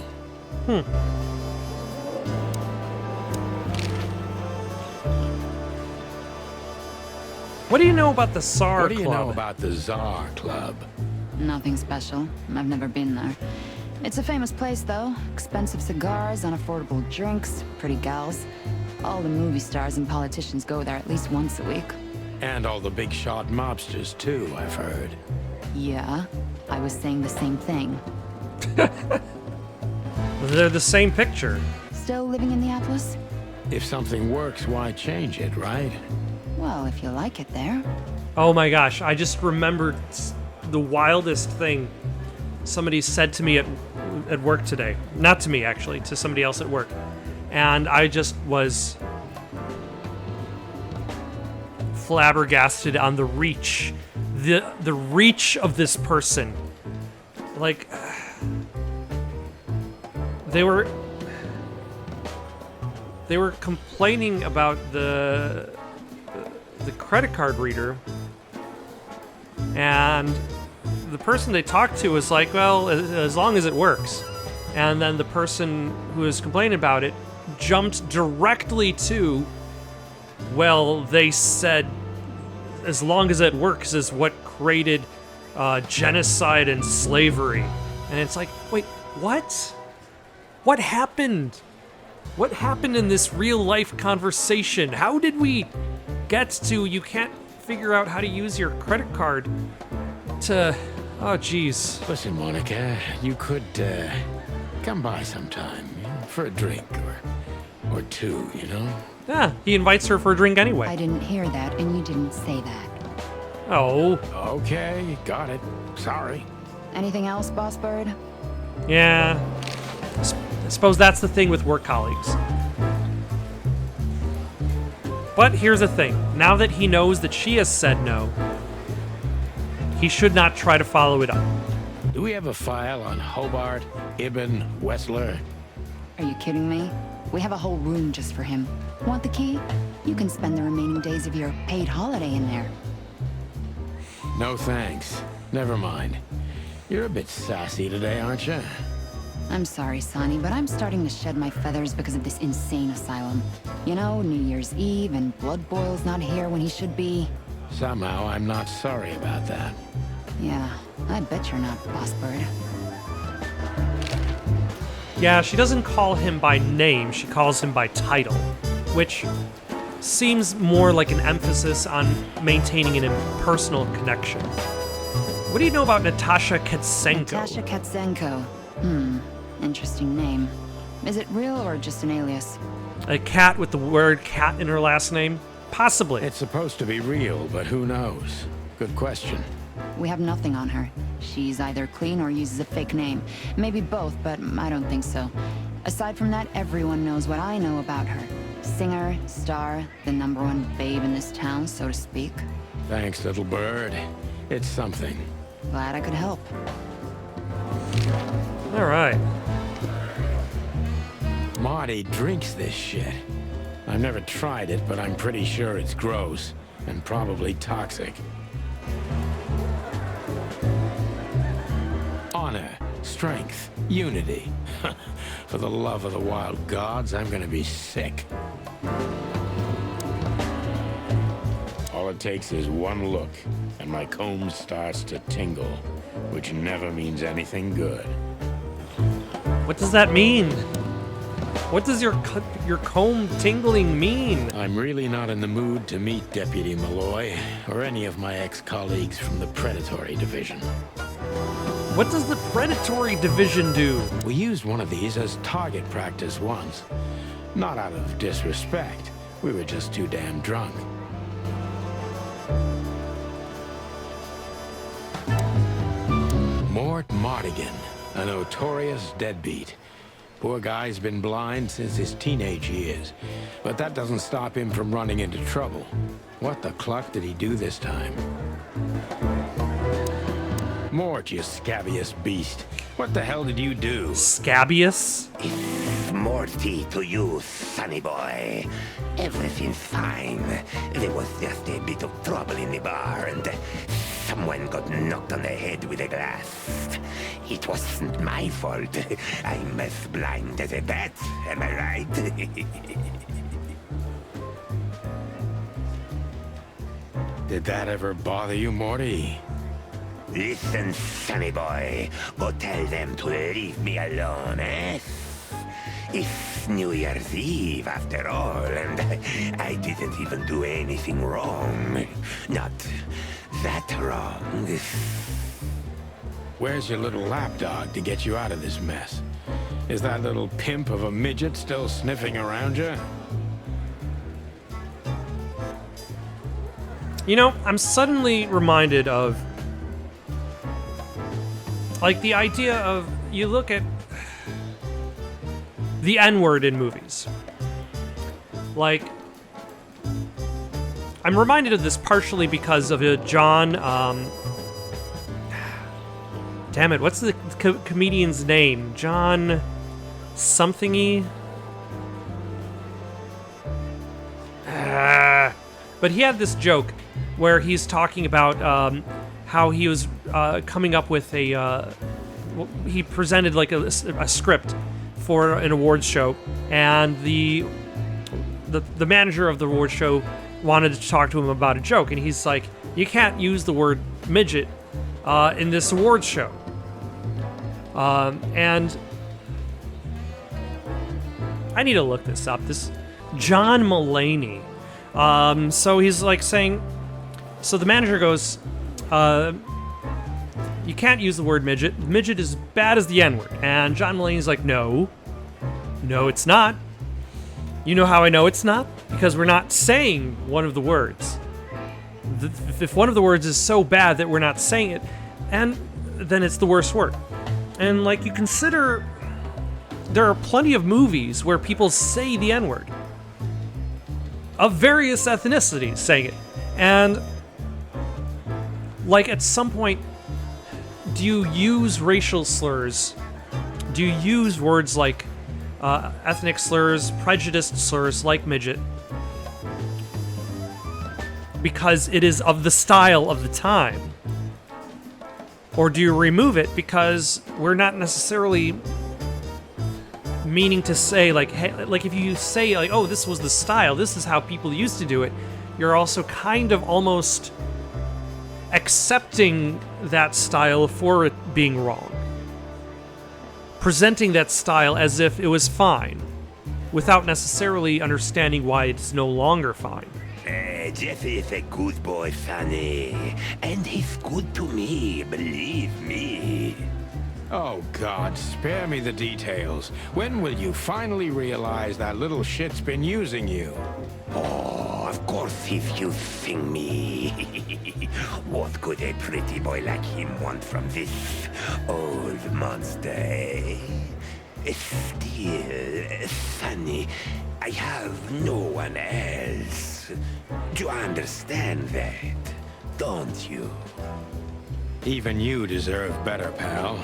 What do you know about the SAR What do you Club? know about the Czar Club? Nothing special. I've never been there. It's a famous place, though. Expensive cigars, unaffordable drinks, pretty gals. All the movie stars and politicians go there at least once a week. And all the big shot mobsters, too, I've heard. Yeah, I was saying the same thing. They're the same picture. Still living in the Atlas? If something works, why change it, right? Well, if you like it there. Oh my gosh, I just remembered the wildest thing somebody said to me at work today. Not to me, actually, to somebody else at work. And I just was flabbergasted on the reach. The reach of this person. Like, they were complaining about the credit card reader, and the person they talked to was like, well, as long as it works. And then the person who was complaining about it jumped directly to, well, they said as long as it works is what created genocide and slavery. And it's like, wait, what? What happened? What happened in this real life conversation? How did we get to you can't figure out how to use your credit card to... Oh, geez. Listen, Monica, you could come by sometime for a drink or two, you know? Yeah, he invites her for a drink anyway. I didn't hear that, and you didn't say that. Oh. Okay, got it. Sorry. Anything else, Boss Bird? Yeah. I suppose that's the thing with work colleagues. But here's the thing. Now that he knows that she has said no, he should not try to follow it up. Do we have a file on Hobart, Ibn, Wessler? Are you kidding me? We have a whole room just for him. Want the key? You can spend the remaining days of your paid holiday in there. No thanks. Never mind. You're a bit sassy today, aren't you? I'm sorry, Sonny, but I'm starting to shed my feathers because of this insane asylum. You know, New Year's Eve and Blood Boil's not here when he should be. Somehow, I'm not sorry about that. Yeah, I bet you're not, Boss Bird. Yeah, she doesn't call him by name, she calls him by title, which seems more like an emphasis on maintaining an impersonal connection. What do you know about Natasha Katsenko? Natasha Katsenko. Interesting name. Is it real or just an alias? A cat with the word cat in her last name? Possibly. It's supposed to be real, but who knows? Good question. We have nothing on her. She's either clean or uses a fake name. Maybe both, but I don't think so. Aside from that, everyone knows what I know about her. Singer, star, the #1 babe in this town, so to speak. Thanks, little bird. It's something. Glad I could help. All right. Marty drinks this shit. I've never tried it, but I'm pretty sure it's gross and probably toxic. Honor, strength, unity. For the love of the wild gods, I'm gonna be sick. All it takes is one look, and my comb starts to tingle, which never means anything good. What does that mean? What does your comb tingling mean? I'm really not in the mood to meet Deputy Malloy, or any of my ex-colleagues from the Predatory Division. What does the Predatory Division do? We used one of these as target practice once. Not out of disrespect. We were just too damn drunk. Mort Mardigan, a notorious deadbeat. Poor guy's been blind since his teenage years, but that doesn't stop him from running into trouble. What the cluck did he do this time? Mort, you scabious beast. What the hell did you do? Scabious? It's Morty to you, sonny boy. Everything's fine. There was just a bit of trouble in the bar, and someone got knocked on the head with a glass. It wasn't my fault. I'm as blind as a bat, am I right? Did that ever bother you, Morty? Listen, sonny boy. Go tell them to leave me alone, eh? It's New Year's Eve, after all, and I didn't even do anything wrong. Not that wrong. Where's your little lapdog to get you out of this mess? Is that little pimp of a midget still sniffing around you? You know, I'm suddenly reminded of, like, the idea of, you look at the N-word in movies. Like, I'm reminded of this partially because of John, damn it, what's the comedian's name? John something-y? But he had this joke where he's talking about how he was coming up with he presented like a script for an awards show, and the manager of the awards show wanted to talk to him about a joke, and he's like, you can't use the word midget in this awards show. And I need to look this up. This John Mulaney. So he's like saying, so the manager goes, you can't use the word midget. Midget is bad as the N-word. And John Mulaney's like, no, it's not. You know how I know it's not? Because we're not saying one of the words. If one of the words is so bad that we're not saying it, and then it's the worst word. And like, you consider, there are plenty of movies where people say the N-word. Of various ethnicities saying it. And like, at some point, do you use racial slurs? Do you use words like ethnic slurs, prejudiced slurs like midget? Because it is of the style of the time? Or do you remove it because we're not necessarily meaning to say, like, hey, like if you say, like, oh, this was the style, this is how people used to do it, you're also kind of almost accepting that style for it being wrong. Presenting that style as if it was fine, without necessarily understanding why it's no longer fine. Jeff is a good boy, Sonny. And he's good to me, believe me. Oh, God, spare me the details. When will you finally realize that little shit's been using you? Oh, of course he's using me. What could a pretty boy like him want from this old monster, eh? Still, Sonny, I have no one else. Do you understand that? Don't you? Even you deserve better, pal.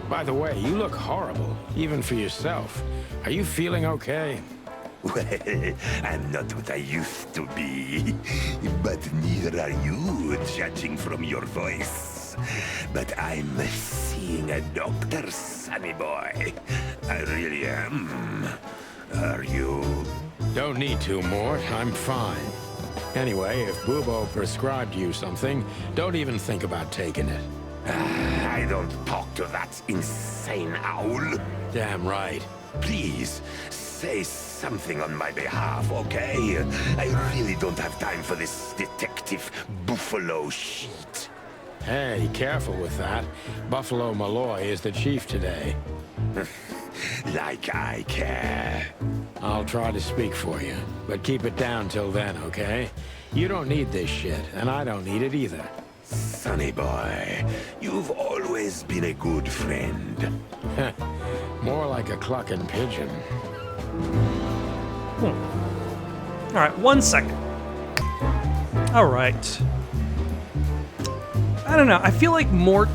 By the way, you look horrible, even for yourself. Are you feeling okay? Well, I'm not what I used to be. But neither are you, judging from your voice. But I'm seeing a doctor, Sonny boy. I really am. Are you? Don't need to, Mort. I'm fine. Anyway, if Bubo prescribed you something, don't even think about taking it. I don't talk to that insane owl. Damn right. Please, say something on my behalf, okay? I really don't have time for this detective buffalo shit. Hey, careful with that. Buffalo Malloy is the chief today. Like I care. I'll try to speak for you, but keep it down till then, okay? You don't need this shit, and I don't need it either. Sonny boy, you've always been a good friend. More like a clucking pigeon. Alright, 1 second. Alright. I don't know, I feel like Mort,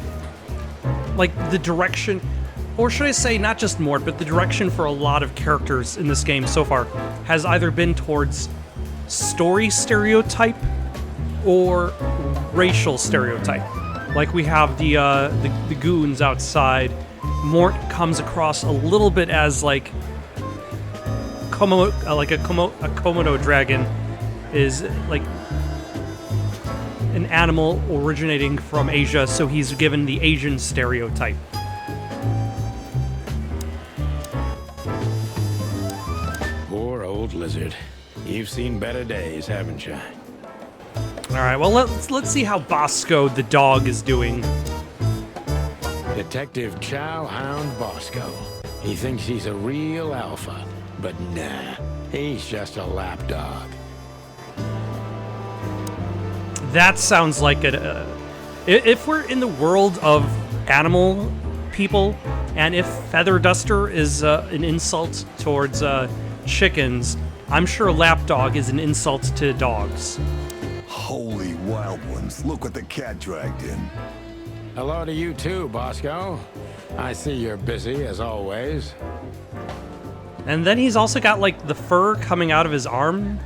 like the direction, or should I say not just Mort, but the direction for a lot of characters in this game so far has either been towards story stereotype or racial stereotype. Like we have the goons outside. Mort comes across a little bit as like a Komodo dragon is like an animal originating from Asia, so he's given the Asian stereotype. Poor old lizard. You've seen better days, haven't you? All right, well, let's see how Bosco the dog is doing. Detective Chowhound Bosco. He thinks he's a real alpha, but nah, he's just a lapdog. That sounds like if we're in the world of animal people, and if Feather Duster is an insult towards chickens, I'm sure lapdog is an insult to dogs. Holy wild ones, look what the cat dragged in. Hello to you too, Bosco. I see you're busy, as always. And then he's also got, like, the fur coming out of his arm,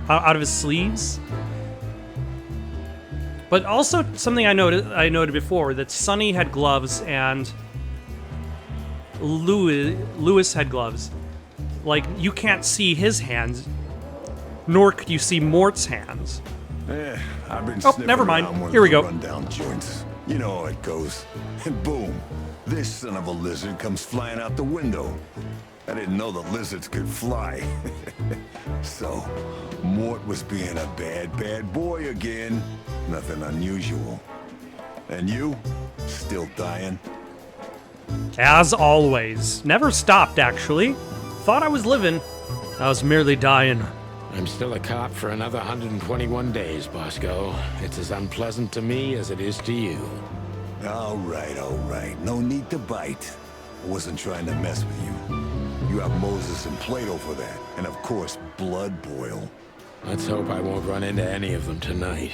out of his sleeves. But also, something I noted before, that Sonny had gloves and Lewis had gloves. Like, you can't see his hands, nor could you see Mort's hands. I've been never mind. around one Here we of the go. rundown joints. You know how it goes. And boom, this son of a lizard comes flying out the window. I didn't know the lizards could fly. So, Mort was being a bad boy again. Nothing unusual. And you? Still dying? As always. Never stopped, actually. Thought I was living. I was merely dying. I'm still a cop for another 121 days, Bosco. It's as unpleasant to me as it is to you. All right. No need to bite. I wasn't trying to mess with you. You have Moses and Plato for that. And of course, Blood Boil. Let's hope I won't run into any of them tonight.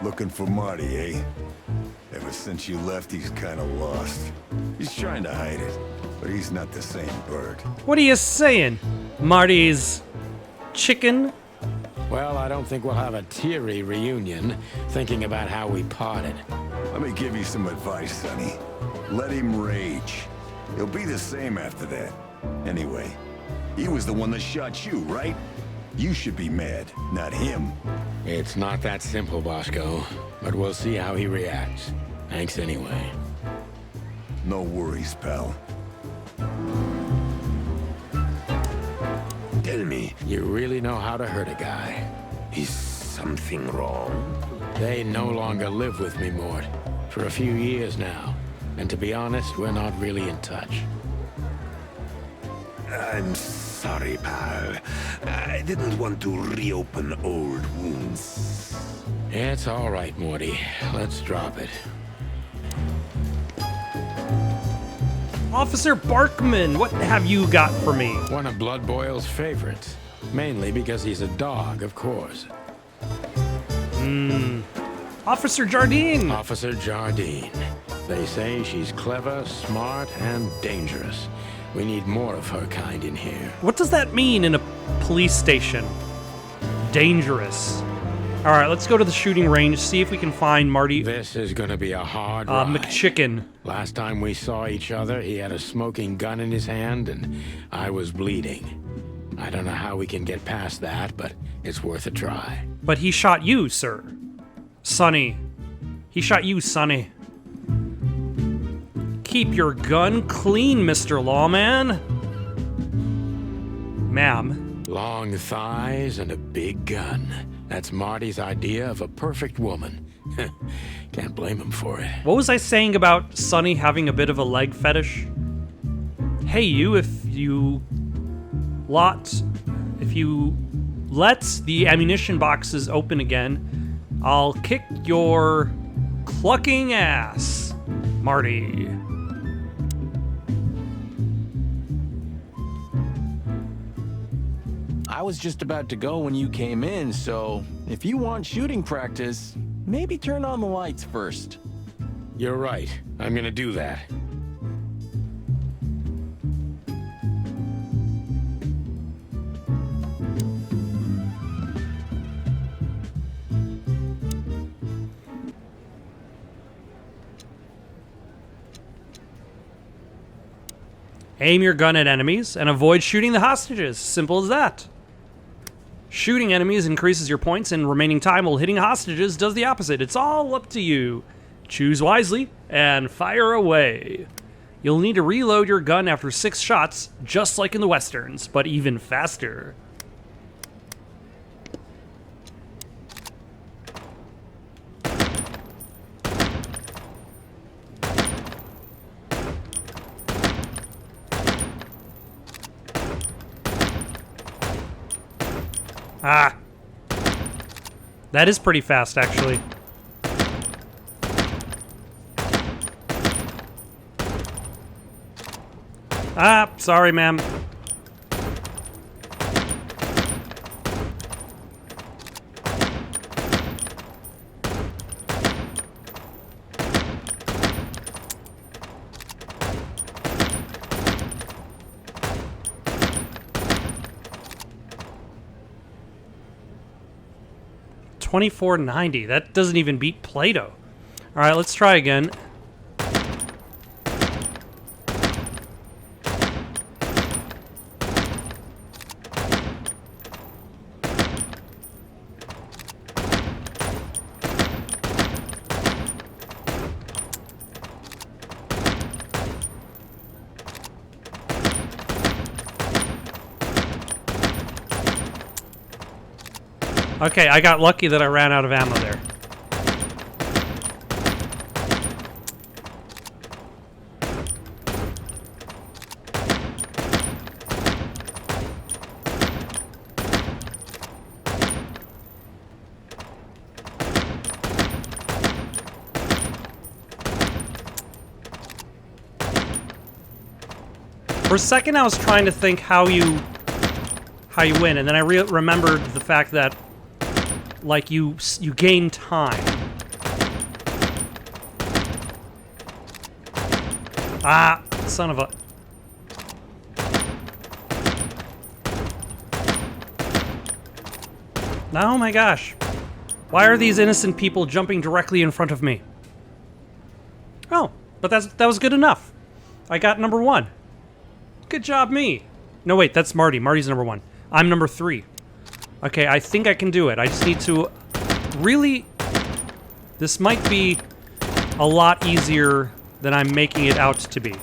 Looking for Marty, eh? Ever since you left, he's kind of lost. He's trying to hide it, but he's not the same bird. What are you saying? Marty's chicken? Well, I don't think we'll have a teary reunion, thinking about how we parted. Let me give you some advice, Sonny. Let him rage. He'll be the same after that. Anyway, he was the one that shot you, right? You should be mad, not him. It's not that simple, Bosco, but we'll see how he reacts. Thanks anyway. No worries, pal. Tell me, You really know how to hurt a guy. is something wrong? They no longer live with me, Mort. For a few years now. And to be honest, we're not really in touch. I'm sorry, pal. I didn't want to reopen old wounds. It's all right, Morty. Let's drop it. Officer Barkman, what have you got for me? One of Blood Boyle's favorites. Mainly because he's a dog, of course. Officer Jardine. Officer Jardine. They say she's clever, smart, and dangerous. We need more of her kind in here. What does that mean in a police station? Dangerous. All right, let's go to the shooting range, see if we can find Marty. This is gonna be a hard ride. McChicken. Last time we saw each other, he had a smoking gun in his hand, and I was bleeding. I don't know how we can get past that, but it's worth a try. But he shot you, sir. Sonny. He shot you, Sonny. Keep your gun clean, Mr. Lawman. Ma'am. Long thighs and a big gun. That's Marty's idea of a perfect woman. Can't blame him for it. What was I saying about Sonny having a bit of a leg fetish? Hey, you, if you let the ammunition boxes open again, I'll kick your clucking ass, Marty. I was just about to go when you came in, so if you want shooting practice, maybe turn on the lights first. You're right. I'm gonna do that. Aim your gun at enemies and avoid shooting the hostages. Simple as that. Shooting enemies increases your points and remaining time, while hitting hostages does the opposite. It's all up to you. Choose wisely and fire away. You'll need to reload your gun after 6 shots, just like in the westerns, but even faster. Ah. That is pretty fast, actually. Ah, sorry, ma'am. $24.90. That doesn't even beat Play-Doh. All right, let's try again. Okay, I got lucky that I ran out of ammo there. For a second, I was trying to think how you win, and then I remembered the fact that, like, you gain time. Ah, son of a... Oh my gosh. Why are these innocent people jumping directly in front of me? Oh, but that was good enough. I got number 1. Good job, me. No, wait, that's Marty. Marty's number 1. I'm number 3. Okay, I think I can do it. I just need to really... This might be a lot easier than I'm making it out to be.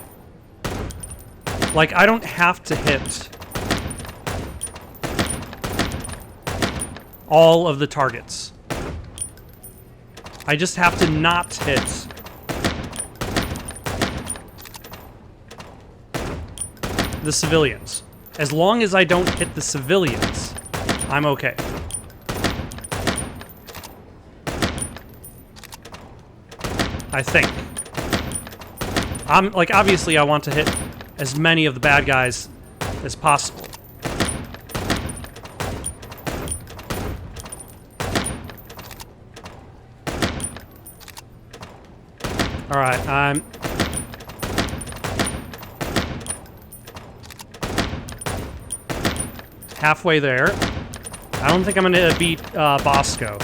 Like, I don't have to hit all of the targets. I just have to not hit the civilians. As long as I don't hit the civilians, I'm okay. I think. Like, obviously I want to hit as many of the bad guys as possible. Alright, I'm... halfway there. I don't think I'm gonna beat Bosco.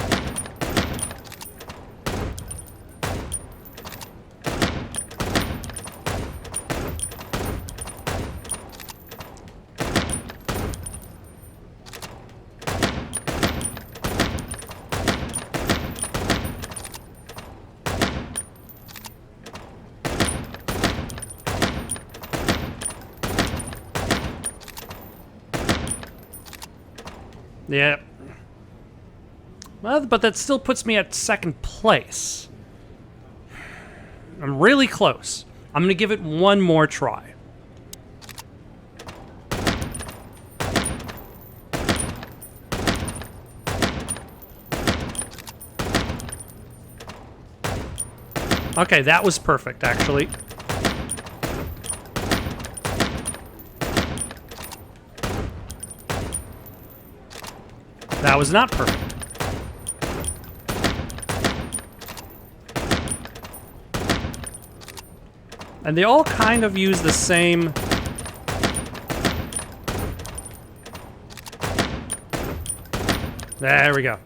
Yeah. Well, but that still puts me at 2nd place. I'm really close. I'm gonna give it one more try. Okay, that was perfect, actually. That was not perfect. And they all kind of use the same... There we go.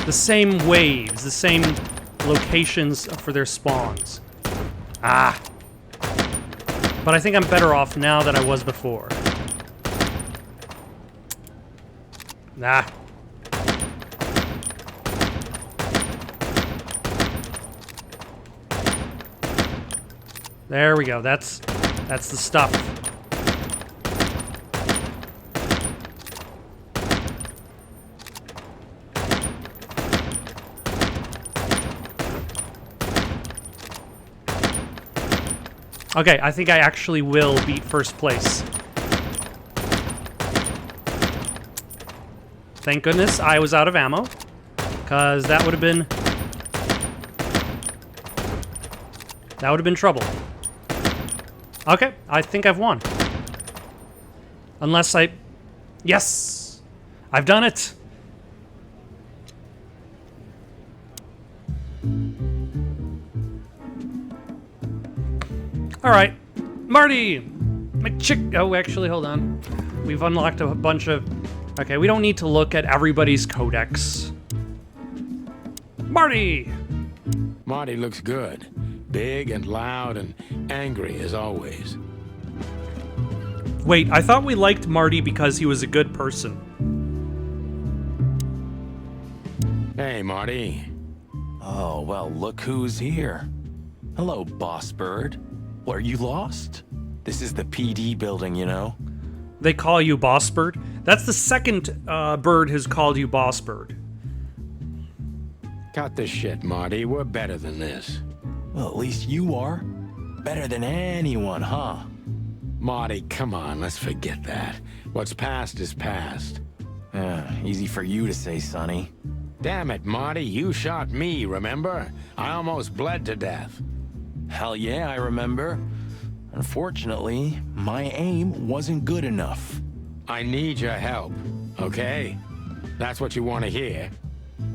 The same waves, the same locations for their spawns. Ah. But I think I'm better off now than I was before. Nah. There we go. That's the stuff. Okay, I think I actually will beat 1st place. Thank goodness I was out of ammo, because that would have been... that would have been trouble. Okay, I think I've won. Unless I... Yes! I've done it! Alright. Marty! McChick... Oh, actually, hold on. We've unlocked a bunch of... Okay, we don't need to look at everybody's codex. Marty! Marty looks good. Big and loud and angry as always. Wait, I thought we liked Marty because he was a good person. Hey, Marty. Oh, well, look who's here. Hello, Boss Bird. Are you lost? This is the PD building, you know? They call you Boss Bird? That's the 2nd bird who's called you Boss Bird. Cut the shit, Marty. We're better than this. Well, at least you are. Better than anyone, huh? Marty, come on, let's forget that. What's past is past. Easy for you to say, Sonny. Damn it, Marty, you shot me, remember? I almost bled to death. Hell yeah, I remember. Unfortunately, my aim wasn't good enough. I need your help, okay? That's what you want to hear.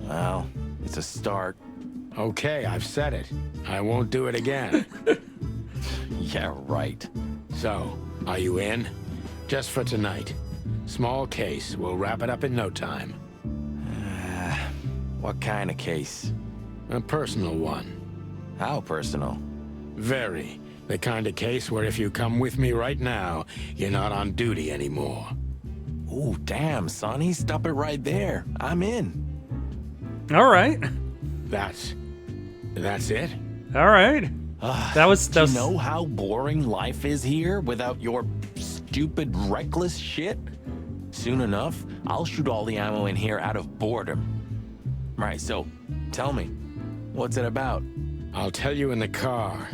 Well, it's a start. Okay, I've said it. I won't do it again. Yeah, right. So, are you in? Just for tonight. Small case. We'll wrap it up in no time. What kind of case? A personal one. How personal? Very. The kind of case where if you come with me right now, you're not on duty anymore. Ooh, damn, Sonny. Stop it right there. I'm in. All right. That's it? All right. That was... Do you know how boring life is here without your stupid, reckless shit? Soon enough, I'll shoot all the ammo in here out of boredom. Right, so, tell me, what's it about? I'll tell you in the car.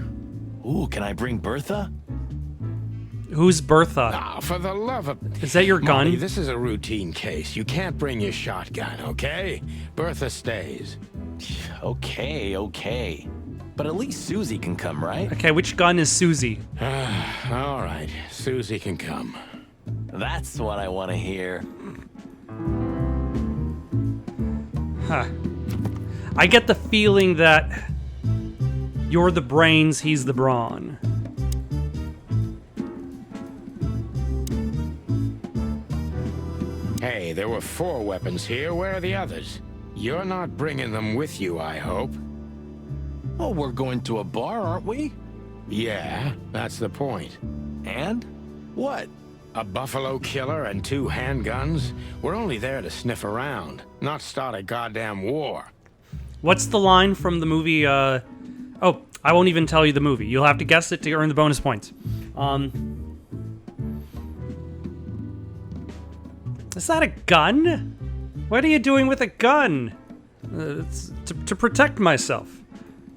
Ooh, can I bring Bertha? Who's Bertha? Ah, for the love of... Is that your gun? Marty, this is a routine case. You can't bring your shotgun, okay? Bertha stays. Okay. But at least Susie can come, right? Okay, which gun is Susie? All right, Susie can come. That's what I want to hear. Huh. I get the feeling that you're the brains, he's the brawn. Hey, there were 4 weapons here. Where are the others? You're not bringing them with you, I hope. Oh, we're going to a bar, aren't we? Yeah, that's the point. And? What? A buffalo killer and 2 handguns? We're only there to sniff around, not start a goddamn war. What's the line from the movie, Oh, I won't even tell you the movie. You'll have to guess it to earn the bonus points. Is that a gun? What are you doing with a gun? It's to protect myself.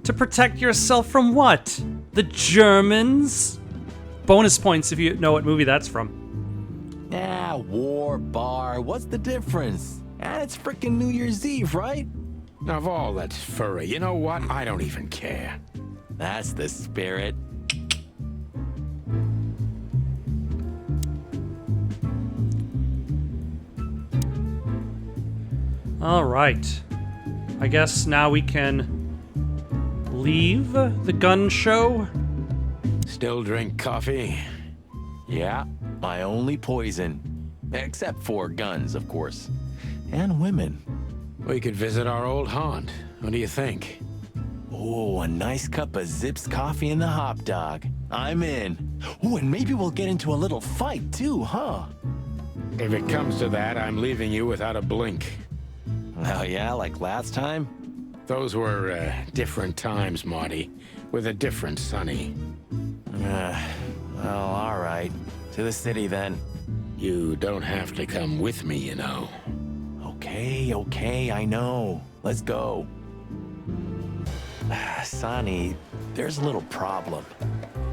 To protect yourself from what? The Germans? Bonus points if you know what movie that's from. War, bar, what's the difference? It's frickin' New Year's Eve, right? Of all that's furry, you know what? I don't even care. That's the spirit. All right. I guess now we can leave the gun show. Still drink coffee? Yeah, my only poison. Except for guns, of course. And women. We could visit our old haunt. What do you think? Oh, a nice cup of Zips coffee and the hot dog. I'm in. Oh, and maybe we'll get into a little fight too, huh? If it comes to that, I'm leaving you without a blink. Oh yeah, like last time? Those were different times, Marty. With a different Sonny. Well, all right. To the city then. You don't have to come with me, you know. Okay, I know. Let's go. Sonny, there's a little problem.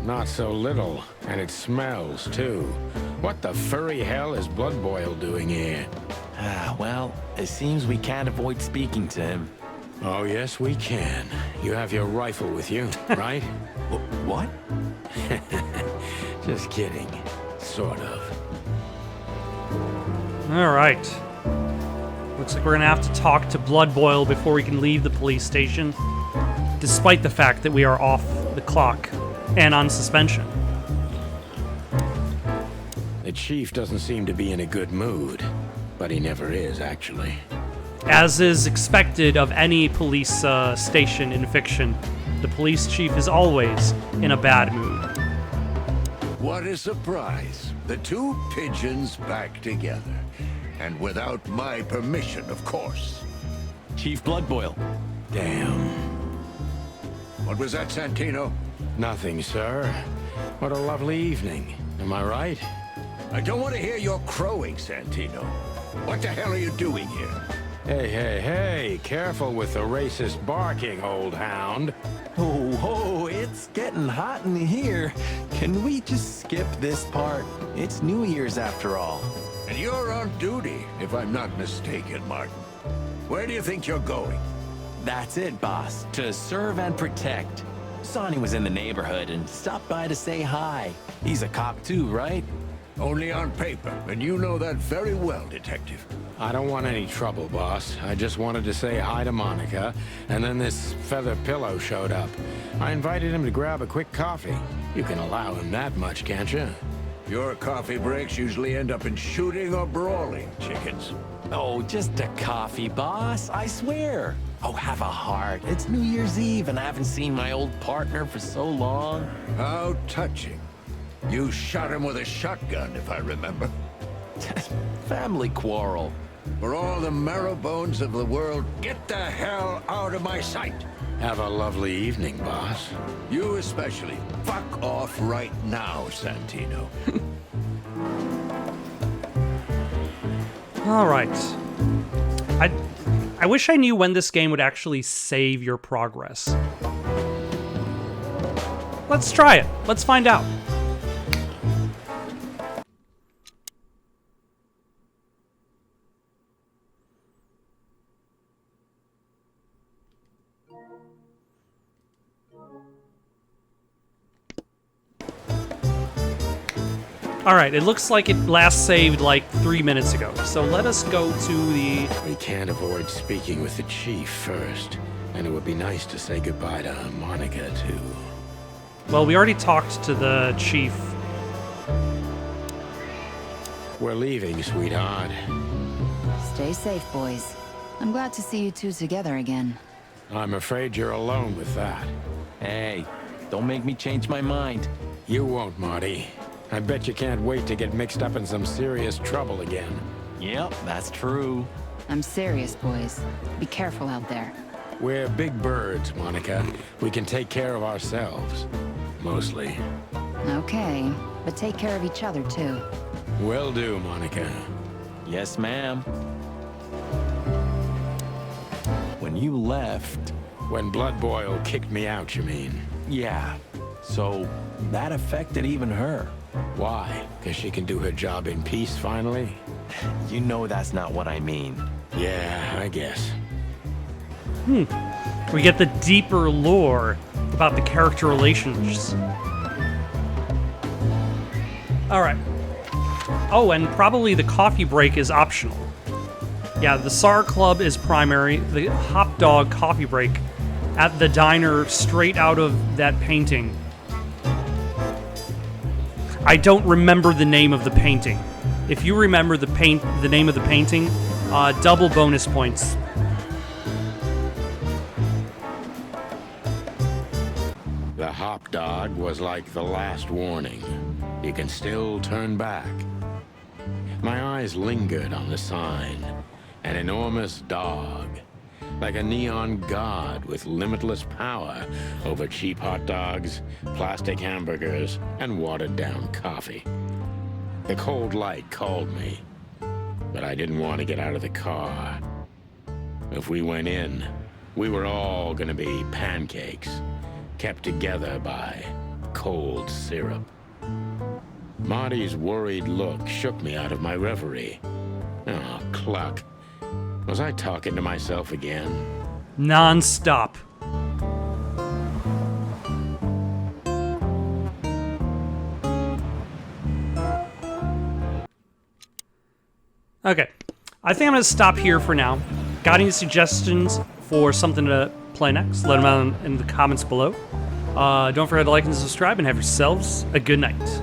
Not so little, and it smells, too. What the furry hell is Blood Boil doing here? Well, it seems we can't avoid speaking to him. Oh, yes, we can. You have your rifle with you, right? What? Just kidding. Sort of. All right. Looks like we're gonna have to talk to Blood Boil before we can leave the police station, despite the fact that we are off the clock and on suspension. The chief doesn't seem to be in a good mood, but he never is, actually. As is expected of any police station in fiction, the police chief is always in a bad mood. What a surprise. The 2 pigeons back together. And without my permission, of course. Chief Blood Boil. Damn. What was that, Santino? Nothing, sir. What a lovely evening. Am I right? I don't want to hear your crowing, Santino. What the hell are you doing here? Hey, careful with the racist barking, old hound. Oh, it's getting hot in here. Can we just skip this part? It's New Year's after all. And you're on duty, if I'm not mistaken, Martin. Where do you think you're going? That's it, boss. To serve and protect. Sonny was in the neighborhood and stopped by to say hi. He's a cop too, right? Only on paper, and you know that very well, Detective. I don't want any trouble, boss. I just wanted to say hi to Monica, and then this feather pillow showed up. I invited him to grab a quick coffee. You can allow him that much, can't you? Your coffee breaks usually end up in shooting or brawling, chickens. Oh, just a coffee, boss. I swear. Oh, have a heart. It's New Year's Eve, and I haven't seen my old partner for so long. How touching. You shot him with a shotgun, if I remember. Family quarrel. For all the marrow bones of the world, get the hell out of my sight. Have a lovely evening, boss. You especially. Fuck off right now, Santino. All right. I wish I knew when this game would actually save your progress. Let's try it. Let's find out. Alright, it looks like it last saved like 3 minutes ago, so let us go to the... We can't avoid speaking with the chief first, and it would be nice to say goodbye to Monica, too. Well, we already talked to the chief. We're leaving, sweetheart. Stay safe, boys. I'm glad to see you two together again. I'm afraid you're alone with that. Hey, don't make me change my mind. You won't, Marty. I bet you can't wait to get mixed up in some serious trouble again. Yep, that's true. I'm serious, boys. Be careful out there. We're big birds, Monica. We can take care of ourselves. Mostly. Okay, but take care of each other, too. Will do, Monica. Yes, ma'am. When you left... When Blood Boil kicked me out, you mean? Yeah. So, that affected even her. Why? Because she can do her job in peace, finally? You know that's not what I mean. Yeah, I guess. We get the deeper lore about the character relations. Alright. Oh, and probably the coffee break is optional. Yeah, the SAR Club is primary. The hot dog coffee break at the diner straight out of that painting. I don't remember the name of the painting. If you remember the name of the painting, double bonus points. The hop dog was like the last warning. You can still turn back. My eyes lingered on the sign. An enormous dog. Like a neon god with limitless power over cheap hot dogs, plastic hamburgers, and watered-down coffee. The cold light called me, but I didn't want to get out of the car. If we went in, we were all gonna be pancakes, kept together by cold syrup. Marty's worried look shook me out of my reverie. Oh, cluck. Was I talking to myself again? Non-stop. Okay. I think I'm going to stop here for now. Got any suggestions for something to play next? Let them out in the comments below. Don't forget to like and subscribe, and have yourselves a good night.